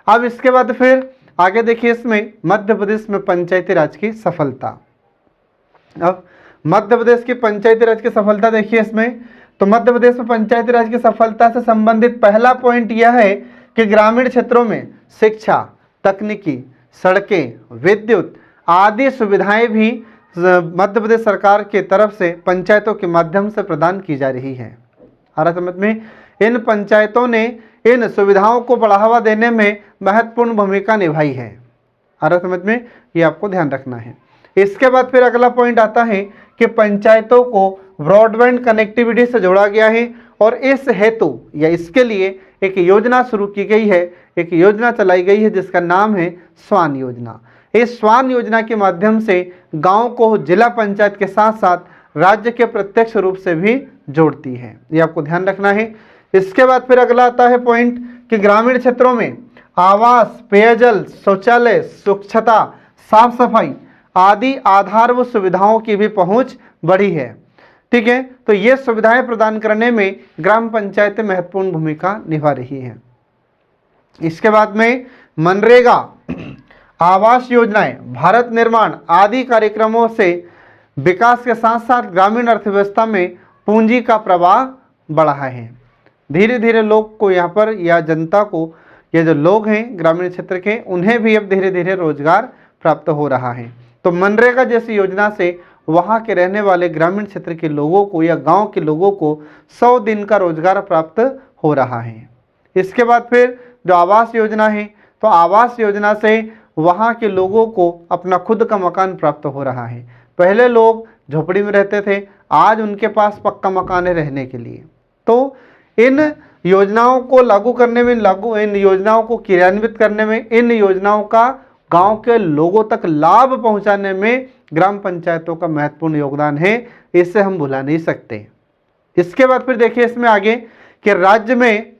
अब इसके बाद फिर आगे देखिए, इसमें मध्य प्रदेश में पंचायती राज की सफलता। अब मध्य प्रदेश की पंचायती राज की सफलता देखिए इसमें, तो मध्य प्रदेश में पंचायती राज की सफलता से संबंधित पहला पॉइंट यह है कि ग्रामीण क्षेत्रों में शिक्षा, तकनीकी, सड़कें, विद्युत आदि सुविधाएं भी मध्य प्रदेश सरकार के तरफ से पंचायतों के माध्यम से प्रदान की जा रही है। आ रहा समझ में? इन पंचायतों ने इन सुविधाओं को बढ़ावा देने में महत्वपूर्ण भूमिका निभाई है। आ रहा समझ में? ये आपको ध्यान रखना है। इसके बाद फिर अगला पॉइंट आता है कि पंचायतों को ब्रॉडबैंड कनेक्टिविटी से जोड़ा गया है और इस हेतु या इसके लिए एक योजना शुरू की गई है, एक योजना चलाई गई है जिसका नाम है स्वान योजना। इस स्वान योजना के माध्यम से गांव को जिला पंचायत के साथ साथ राज्य के प्रत्यक्ष रूप से भी जोड़ती है, ये आपको ध्यान रखना है। इसके बाद फिर अगला आता है पॉइंट कि ग्रामीण क्षेत्रों में आवास, पेयजल, शौचालय, स्वच्छता, साफ सफाई आदि आधारभूत सुविधाओं की भी पहुंच बढ़ी है। ठीक है, तो ये सुविधाएं प्रदान करने में ग्राम पंचायतें महत्वपूर्ण भूमिका निभा रही हैं। इसके बाद में मनरेगा, आवास योजनाएं, भारत निर्माण आदि कार्यक्रमों से विकास के साथ साथ ग्रामीण अर्थव्यवस्था में पूंजी का प्रवाह बढ़ा है। धीरे धीरे लोग को यहाँ पर या जनता को, ये जो लोग हैं ग्रामीण क्षेत्र के, उन्हें भी अब धीरे धीरे रोजगार प्राप्त हो रहा है। तो मनरेगा जैसी योजना से वहाँ के रहने वाले ग्रामीण क्षेत्र के लोगों को या गांव के लोगों को 100 दिन का रोजगार प्राप्त हो रहा है। इसके बाद फिर जो आवास योजना है, तो आवास योजना से वहाँ के लोगों को अपना खुद का मकान प्राप्त हो रहा है। पहले लोग झोपड़ी में रहते थे, आज उनके पास पक्का मकान है रहने के लिए। तो इन योजनाओं को लागू करने में, इन योजनाओं को क्रियान्वित करने में, इन योजनाओं का गांव के लोगों तक लाभ पहुंचाने में ग्राम पंचायतों का महत्वपूर्ण योगदान है, इससे हम भुला नहीं सकते। इसके बाद फिर देखिए इसमें आगे कि राज्य में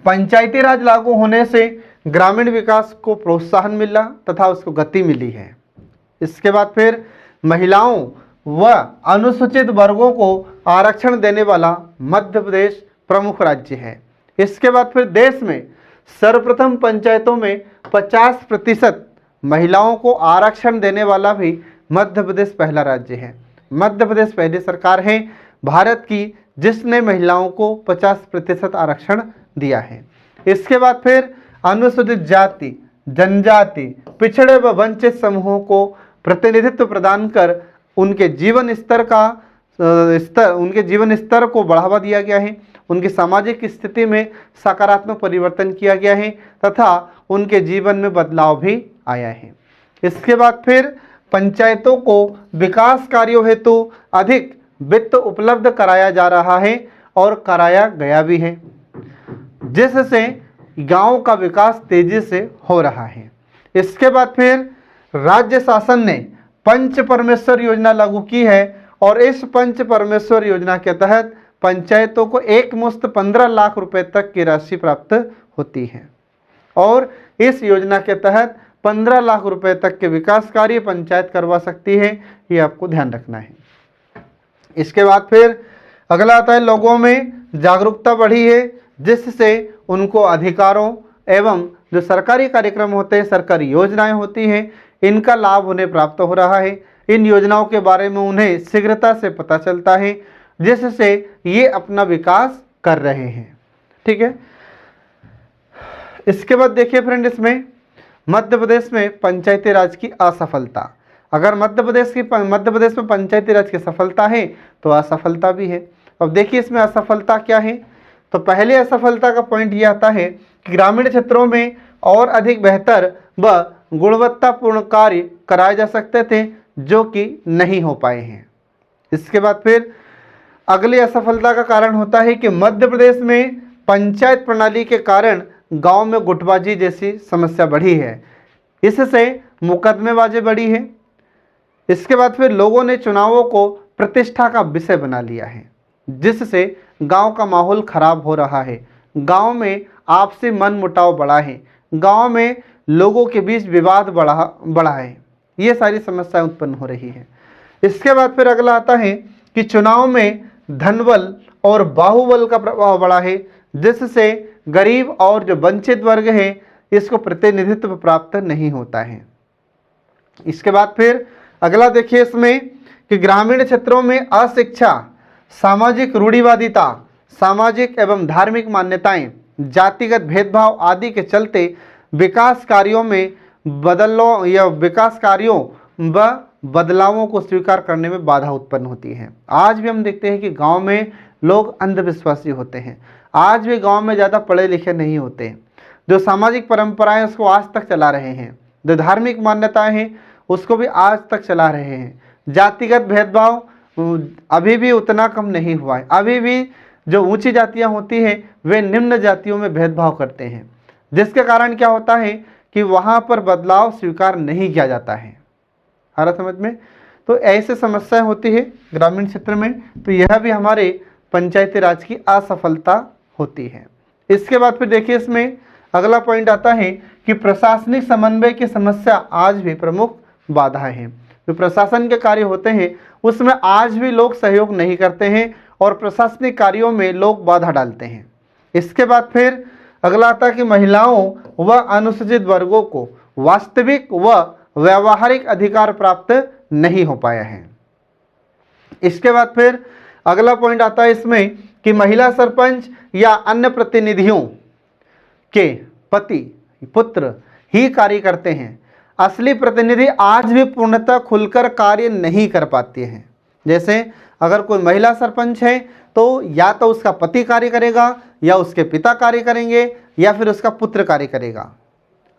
पंचायती राज लागू होने से ग्रामीण विकास को प्रोत्साहन मिला तथा उसको गति मिली है। इसके बाद फिर महिलाओं व अनुसूचित वर्गों को आरक्षण देने वाला मध्य प्रदेश प्रमुख राज्य है। इसके बाद फिर देश में सर्वप्रथम पंचायतों में 50% महिलाओं को आरक्षण देने वाला भी मध्य प्रदेश पहला राज्य है। मध्य प्रदेश पहली सरकार है भारत की जिसने महिलाओं को 50% आरक्षण दिया है। इसके बाद फिर अनुसूचित जाति, जनजाति, पिछड़े व वंचित समूहों को प्रतिनिधित्व प्रदान कर उनके जीवन स्तर को बढ़ावा दिया गया है। उनकी सामाजिक स्थिति में सकारात्मक परिवर्तन किया गया है तथा उनके जीवन में बदलाव भी आया है। इसके बाद फिर पंचायतों को विकास कार्यों हेतु अधिक वित्त उपलब्ध कराया जा रहा है और कराया गया भी है, जिससे गांव का विकास तेजी से हो रहा है। इसके बाद फिर राज्य शासन ने पंच परमेश्वर योजना लागू की है और इस पंच परमेश्वर योजना के तहत पंचायतों को एक मुश्त 15 लाख रुपए तक की राशि प्राप्त होती है और इस योजना के तहत 15 लाख रुपए तक के विकास कार्य पंचायत करवा सकती है, ये आपको ध्यान रखना है। इसके बाद फिर अगला आता है लोगों में जागरूकता बढ़ी है जिससे उनको अधिकारों एवं जो सरकारी कार्यक्रम होते हैं, सरकारी योजनाएं होती हैं, इनका लाभ उन्हें प्राप्त हो रहा है। इन योजनाओं के बारे में उन्हें शीघ्रता से पता चलता है जिससे ये अपना विकास कर रहे हैं। ठीक है। इसके बाद देखिए फ्रेंड, इसमें मध्य प्रदेश में पंचायती राज की असफलता। अगर मध्य प्रदेश में पंचायती राज की सफलता है तो असफलता भी है। अब देखिए इसमें असफलता क्या है। तो पहले असफलता का पॉइंट ये आता है कि ग्रामीण क्षेत्रों में और अधिक बेहतर व गुणवत्तापूर्ण कार्य कराए जा सकते थे जो कि नहीं हो पाए हैं। इसके बाद फिर अगली असफलता का कारण होता है कि मध्य प्रदेश में पंचायत प्रणाली के कारण गांव में गुटबाजी जैसी समस्या बढ़ी है, इससे मुकदमेबाजी बढ़ी है। इसके बाद फिर लोगों ने चुनावों को प्रतिष्ठा का विषय बना लिया है जिससे गांव का माहौल खराब हो रहा है, गांव में आपसी मनमुटाव बढ़ा है, गांव में लोगों के बीच विवाद बढ़ा है, ये सारी समस्याएं उत्पन्न हो रही है। इसके बाद फिर अगला आता है कि चुनाव में धनबल और बाहुबल का प्रभाव बढ़ा है जिससे गरीब और जो वंचित वर्ग है इसको प्रतिनिधित्व प्राप्त नहीं होता है। इसके बाद फिर अगला देखिए इसमें कि ग्रामीण क्षेत्रों में अशिक्षा, सामाजिक रूढ़िवादिता, सामाजिक एवं धार्मिक मान्यताएं, जातिगत भेदभाव आदि के चलते विकास कार्यों व बदलावों को स्वीकार करने में बाधा उत्पन्न होती है। आज भी हम देखते हैं कि गांव में लोग अंधविश्वासी होते हैं, आज भी गांव में ज़्यादा पढ़े लिखे नहीं होते, जो सामाजिक परंपराएं उसको आज तक चला रहे हैं, जो धार्मिक मान्यताएं हैं उसको भी आज तक चला रहे हैं। जातिगत भेदभाव अभी भी उतना कम नहीं हुआ है, अभी भी जो ऊंची जातियां होती हैं वे निम्न जातियों में भेदभाव करते हैं, जिसके कारण क्या होता है कि वहां पर बदलाव स्वीकार नहीं किया जाता है। आ रहा समझ में? तो ऐसे समस्याएं होती है ग्रामीण क्षेत्र में, तो यह भी हमारे पंचायती राज की असफलता होती है। इसके बाद फिर देखिए इसमें अगला पॉइंट आता है कि प्रशासनिक समन्वय की समस्या आज भी प्रमुख बाधाएं हैं। जो प्रशासन के कार्य होते हैं उसमें आज भी लोग सहयोग नहीं करते हैं और प्रशासनिक कार्यों में लोग बाधा डालते हैं। इसके बाद फिर अगला आता है कि महिलाओं व अनुसूचित वर्गों को वास्तविक व व्यावहारिक अधिकार प्राप्त नहीं हो पाया है। इसके बाद फिर अगला पॉइंट आता है इसमें कि महिला सरपंच या अन्य प्रतिनिधियों के पति पुत्र ही कार्य करते हैं, असली प्रतिनिधि आज भी पूर्णतः खुलकर कार्य नहीं कर पाते हैं। जैसे अगर कोई महिला सरपंच है तो या तो उसका पति कार्य करेगा या उसके पिता कार्य करेंगे या फिर उसका पुत्र कार्य करेगा।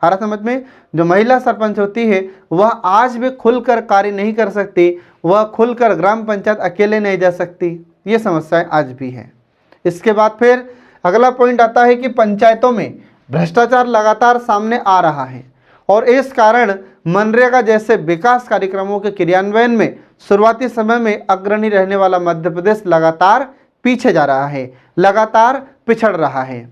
आ रहा समझ में? जो महिला सरपंच होती है वह आज भी खुलकर कार्य नहीं कर सकती, वह खुलकर ग्राम पंचायत अकेले नहीं जा सकती, ये समस्याएं आज भी हैं। इसके बाद फिर अगला पॉइंट आता है कि पंचायतों में भ्रष्टाचार लगातार सामने आ रहा है और इस कारण मनरेगा जैसे विकास कार्यक्रमों के क्रियान्वयन में शुरुआती समय में अग्रणी रहने वाला मध्य प्रदेश लगातार पीछे जा रहा है, लगातार पिछड़ रहा है।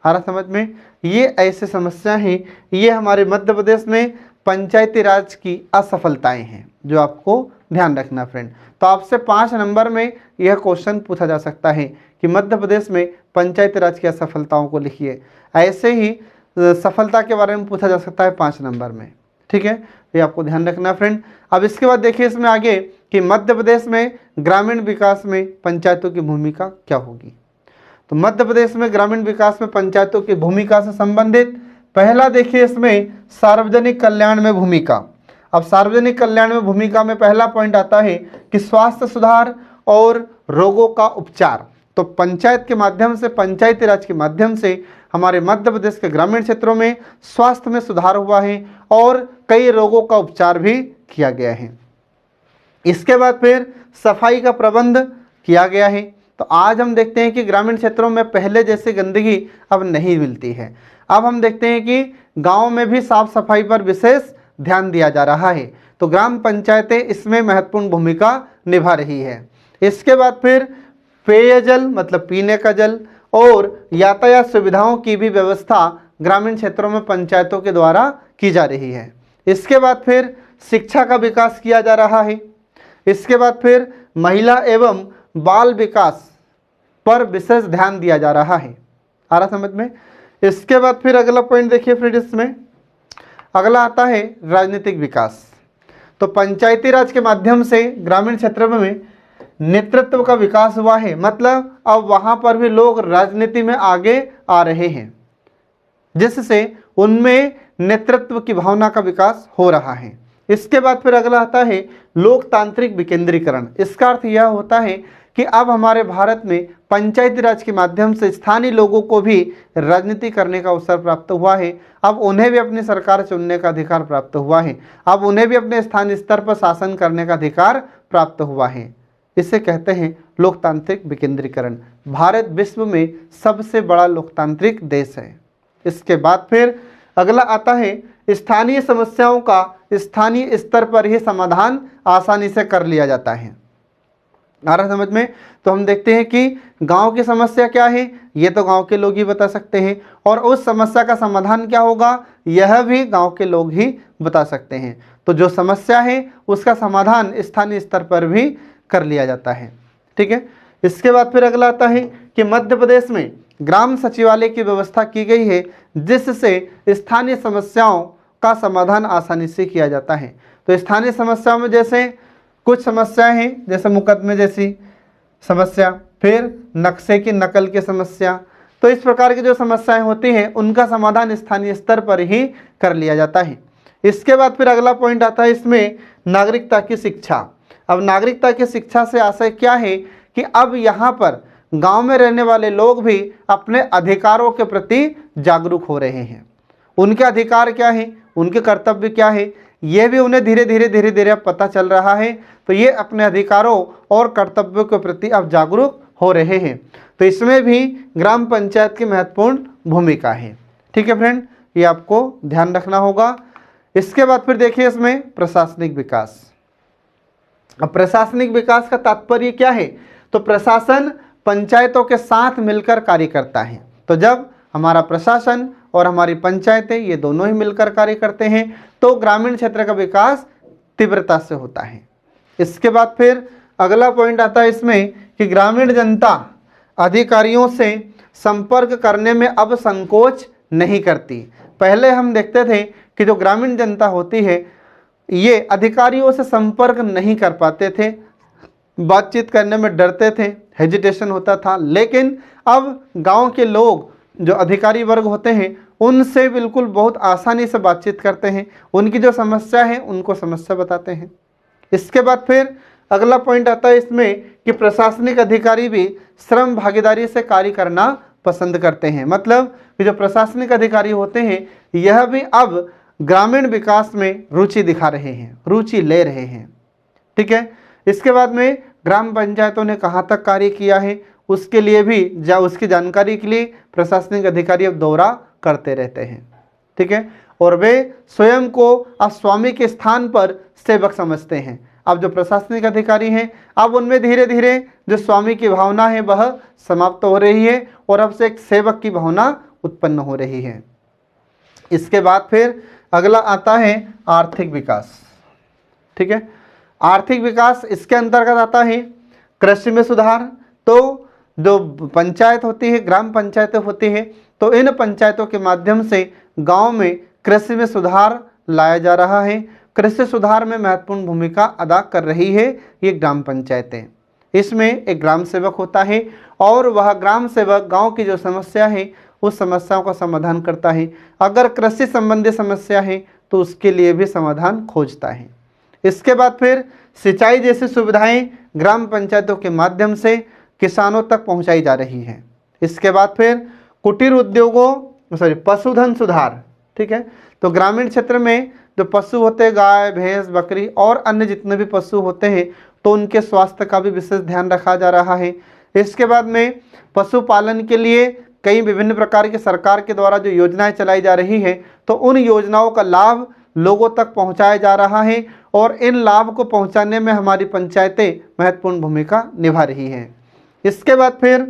आ रहा समझ में? ये ऐसे समस्या हैं, ये हमारे मध्य प्रदेश में पंचायती राज की असफलताएं हैं, जो आपको ध्यान रखना फ्रेंड। तो आपसे 5 नंबर में यह क्वेश्चन पूछा जा सकता है कि मध्य प्रदेश में पंचायती राज की असफलताओं को लिखिए। ऐसे ही सफलता के बारे में पूछा जा सकता है 5 नंबर में, ठीक है, ये आपको ध्यान रखना फ्रेंड। अब इसके बाद देखिए इसमें आगे कि मध्य प्रदेश में ग्रामीण विकास में पंचायतों की भूमिका क्या होगी। तो मध्य प्रदेश में ग्रामीण विकास में पंचायतों की भूमिका से संबंधित पहला देखिए इसमें सार्वजनिक कल्याण में भूमिका। अब सार्वजनिक कल्याण में भूमिका में पहला पॉइंट आता है कि स्वास्थ्य सुधार और रोगों का उपचार। तो पंचायत के माध्यम से, पंचायती राज के माध्यम से हमारे मध्य प्रदेश के ग्रामीण क्षेत्रों में स्वास्थ्य में सुधार हुआ है और कई रोगों का उपचार भी किया गया है। इसके बाद फिर सफाई का प्रबंध किया गया है। तो आज हम देखते हैं कि ग्रामीण क्षेत्रों में पहले जैसी गंदगी अब नहीं मिलती है। अब हम देखते हैं कि गांव में भी साफ सफाई पर विशेष ध्यान दिया जा रहा है। तो ग्राम पंचायतें इसमें महत्वपूर्ण भूमिका निभा रही है। इसके बाद फिर पेयजल मतलब पीने का जल और यातायात सुविधाओं की भी व्यवस्था ग्रामीण क्षेत्रों में पंचायतों के द्वारा की जा रही है। इसके बाद फिर शिक्षा का विकास किया जा रहा है। इसके बाद फिर महिला एवं बाल विकास पर विशेष ध्यान दिया जा रहा है। आ रहा समझ में। इसके बाद फिर अगला पॉइंट देखिए फ्रेंड, इसमें अगला आता है राजनीतिक विकास। तो पंचायती राज के माध्यम से ग्रामीण क्षेत्र में नेतृत्व का विकास हुआ है, मतलब अब वहां पर भी लोग राजनीति में आगे आ रहे हैं, जिससे उनमें नेतृत्व की भावना का विकास हो रहा है। इसके बाद फिर अगला आता है लोकतांत्रिक विकेंद्रीकरण। इसका अर्थ यह होता है कि अब हमारे भारत में पंचायती राज के माध्यम से स्थानीय लोगों को भी राजनीति करने का अवसर प्राप्त हुआ है। अब उन्हें भी अपनी सरकार चुनने का अधिकार प्राप्त हुआ है। अब उन्हें भी अपने स्थानीय स्तर पर शासन करने का अधिकार प्राप्त हुआ है। इसे कहते हैं लोकतांत्रिक विकेंद्रीकरण। भारत विश्व में सबसे बड़ा लोकतांत्रिक देश है। इसके बाद फिर अगला आता है स्थानीय समस्याओं का स्थानीय स्तर पर ही समाधान आसानी से कर लिया जाता है। आ रहा समझ में। तो हम देखते हैं कि गांव की समस्या क्या है, ये तो गांव के लोग ही बता सकते हैं, और उस समस्या का समाधान क्या होगा यह भी गांव के लोग ही बता सकते हैं। तो जो समस्या है उसका समाधान स्थानीय स्तर पर भी कर लिया जाता है, ठीक है। इसके बाद फिर अगला आता है कि मध्य प्रदेश में ग्राम सचिवालय की व्यवस्था की गई है, जिससे स्थानीय समस्याओं का समाधान आसानी से किया जाता है। तो स्थानीय समस्याओं में जैसे कुछ समस्याएं हैं, जैसे मुकदमे जैसी समस्या, फिर नक्शे की नकल की समस्या। तो इस प्रकार की जो समस्याएं होती हैं उनका समाधान स्थानीय स्तर पर ही कर लिया जाता है। इसके बाद फिर अगला पॉइंट आता है इसमें नागरिकता की शिक्षा। अब नागरिकता की शिक्षा से आशय क्या है कि अब यहाँ पर गांव में रहने वाले लोग भी अपने अधिकारों के प्रति जागरूक हो रहे हैं। उनके अधिकार क्या है, उनके कर्तव्य क्या है, ये भी उन्हें धीरे धीरे अब पता चल रहा है। तो ये अपने अधिकारों और कर्तव्यों के प्रति अब जागरूक हो रहे हैं। तो इसमें भी ग्राम पंचायत की महत्वपूर्ण भूमिका है, ठीक है फ्रेंड, ये आपको ध्यान रखना होगा। इसके बाद फिर देखिए इसमें प्रशासनिक विकास। अब प्रशासनिक विकास का तात्पर्य क्या है, तो प्रशासन पंचायतों के साथ मिलकर कार्य करता है। तो जब हमारा प्रशासन और हमारी पंचायतें ये दोनों ही मिलकर कार्य करते हैं तो ग्रामीण क्षेत्र का विकास तीव्रता से होता है। इसके बाद फिर अगला पॉइंट आता है इसमें कि ग्रामीण जनता अधिकारियों से संपर्क करने में अब संकोच नहीं करती। पहले हम देखते थे कि जो ग्रामीण जनता होती है ये अधिकारियों से संपर्क नहीं कर पाते थे, बातचीत करने में डरते थे, हेजिटेशन होता था। लेकिन अब गांव के लोग जो अधिकारी वर्ग होते हैं उनसे बिल्कुल बहुत आसानी से बातचीत करते हैं, उनकी जो समस्या है उनको समस्या बताते हैं। इसके बाद फिर अगला पॉइंट आता है इसमें कि प्रशासनिक अधिकारी भी श्रम भागीदारी से कार्य करना पसंद करते हैं। मतलब कि जो प्रशासनिक अधिकारी होते हैं यह भी अब ग्रामीण विकास में रुचि दिखा रहे हैं, रुचि ले रहे हैं, ठीक है। इसके बाद में ग्राम पंचायतों ने कहाँ तक कार्य किया है उसके लिए भी उसकी जानकारी के लिए प्रशासनिक अधिकारी अब दौरा करते रहते हैं, ठीक है। और वे स्वयं को अब स्वामी के स्थान पर सेवक समझते हैं। अब जो प्रशासनिक अधिकारी हैं अब उनमें धीरे धीरे जो स्वामी की भावना है वह समाप्त हो रही है और अब से एक सेवक की भावना उत्पन्न हो रही है। इसके बाद फिर अगला आता है आर्थिक विकास। ठीक है, आर्थिक विकास इसके अंतर्गत आता है कृषि में सुधार। तो जो पंचायत होती है, ग्राम पंचायतें होती है, तो इन पंचायतों के माध्यम से गांव में कृषि में सुधार लाया जा रहा है। कृषि सुधार में महत्वपूर्ण भूमिका अदा कर रही है ये ग्राम पंचायतें। इसमें एक ग्राम सेवक होता है और वह ग्राम सेवक गांव की जो समस्या है उस समस्याओं का समाधान करता है। अगर कृषि संबंधी समस्या है तो उसके लिए भी समाधान खोजता है। इसके बाद फिर सिंचाई जैसी सुविधाएं ग्राम पंचायतों के माध्यम से किसानों तक पहुंचाई जा रही हैं। इसके बाद फिर कुटीर उद्योगों पशुधन सुधार। ठीक है, तो ग्रामीण क्षेत्र में जो पशु होते हैं, गाय भैंस बकरी और अन्य जितने भी पशु होते हैं, तो उनके स्वास्थ्य का भी विशेष ध्यान रखा जा रहा है। इसके बाद में पशुपालन के लिए कई विभिन्न प्रकार की सरकार के द्वारा जो योजनाएं चलाई जा रही है, तो उन योजनाओं का लाभ लोगों तक पहुंचाया जा रहा है और इन लाभ को पहुंचाने में हमारी पंचायतें महत्वपूर्ण भूमिका निभा रही हैं। इसके बाद फिर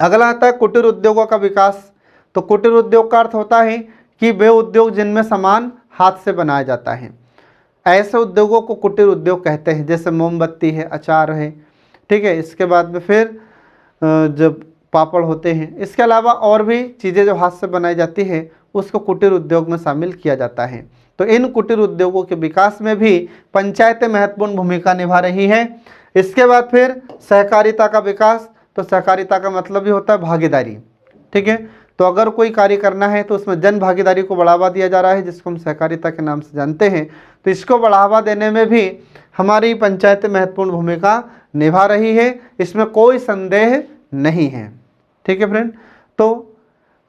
अगला आता है कुटीर उद्योगों का विकास। तो कुटीर उद्योग का अर्थ होता है कि वे उद्योग जिनमें सामान हाथ से बनाया जाता है, ऐसे उद्योगों को कुटीर उद्योग कहते हैं, जैसे मोमबत्ती है, अचार है। ठीक है, इसके बाद में फिर जब पापड़ होते हैं, इसके अलावा और भी चीज़ें जो हाथ से बनाई जाती है उसको कुटीर उद्योग में शामिल किया जाता है। तो इन कुटीर उद्योगों के विकास में भी पंचायतें महत्वपूर्ण भूमिका निभा रही हैं। इसके बाद फिर सहकारिता का विकास। तो सहकारिता का मतलब ही होता है भागीदारी। ठीक है, तो अगर कोई कार्य करना है तो उसमें जन भागीदारी को बढ़ावा दिया जा रहा है, जिसको हम सहकारिता के नाम से जानते हैं। तो इसको बढ़ावा देने में भी हमारी पंचायतें महत्वपूर्ण भूमिका निभा रही है, इसमें कोई संदेह नहीं है। ठीक है फ्रेंड, तो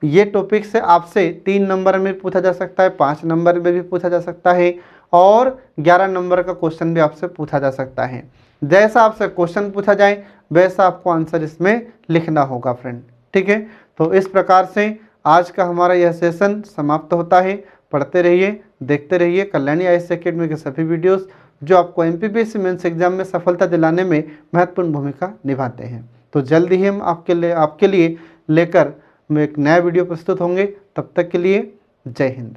ये टॉपिक से आपसे 3 नंबर में पूछा जा सकता है, 5 नंबर में भी पूछा जा सकता है और 11 नंबर का क्वेश्चन भी आपसे पूछा जा सकता है। जैसा आपसे क्वेश्चन पूछा जाए वैसा आपको आंसर इसमें लिखना होगा फ्रेंड। ठीक है, तो इस प्रकार से आज का हमारा यह सेशन समाप्त होता है। पढ़ते रहिए, देखते रहिए कल्याणी आईएएस एकेडमी के सभी वीडियोस जो आपको एमपीपीएससी मेंस एग्जाम में सफलता दिलाने में महत्वपूर्ण भूमिका निभाते हैं। तो जल्द ही हम आपके लिए लेकर एक नया वीडियो प्रस्तुत होंगे। तब तक के लिए जय हिंद।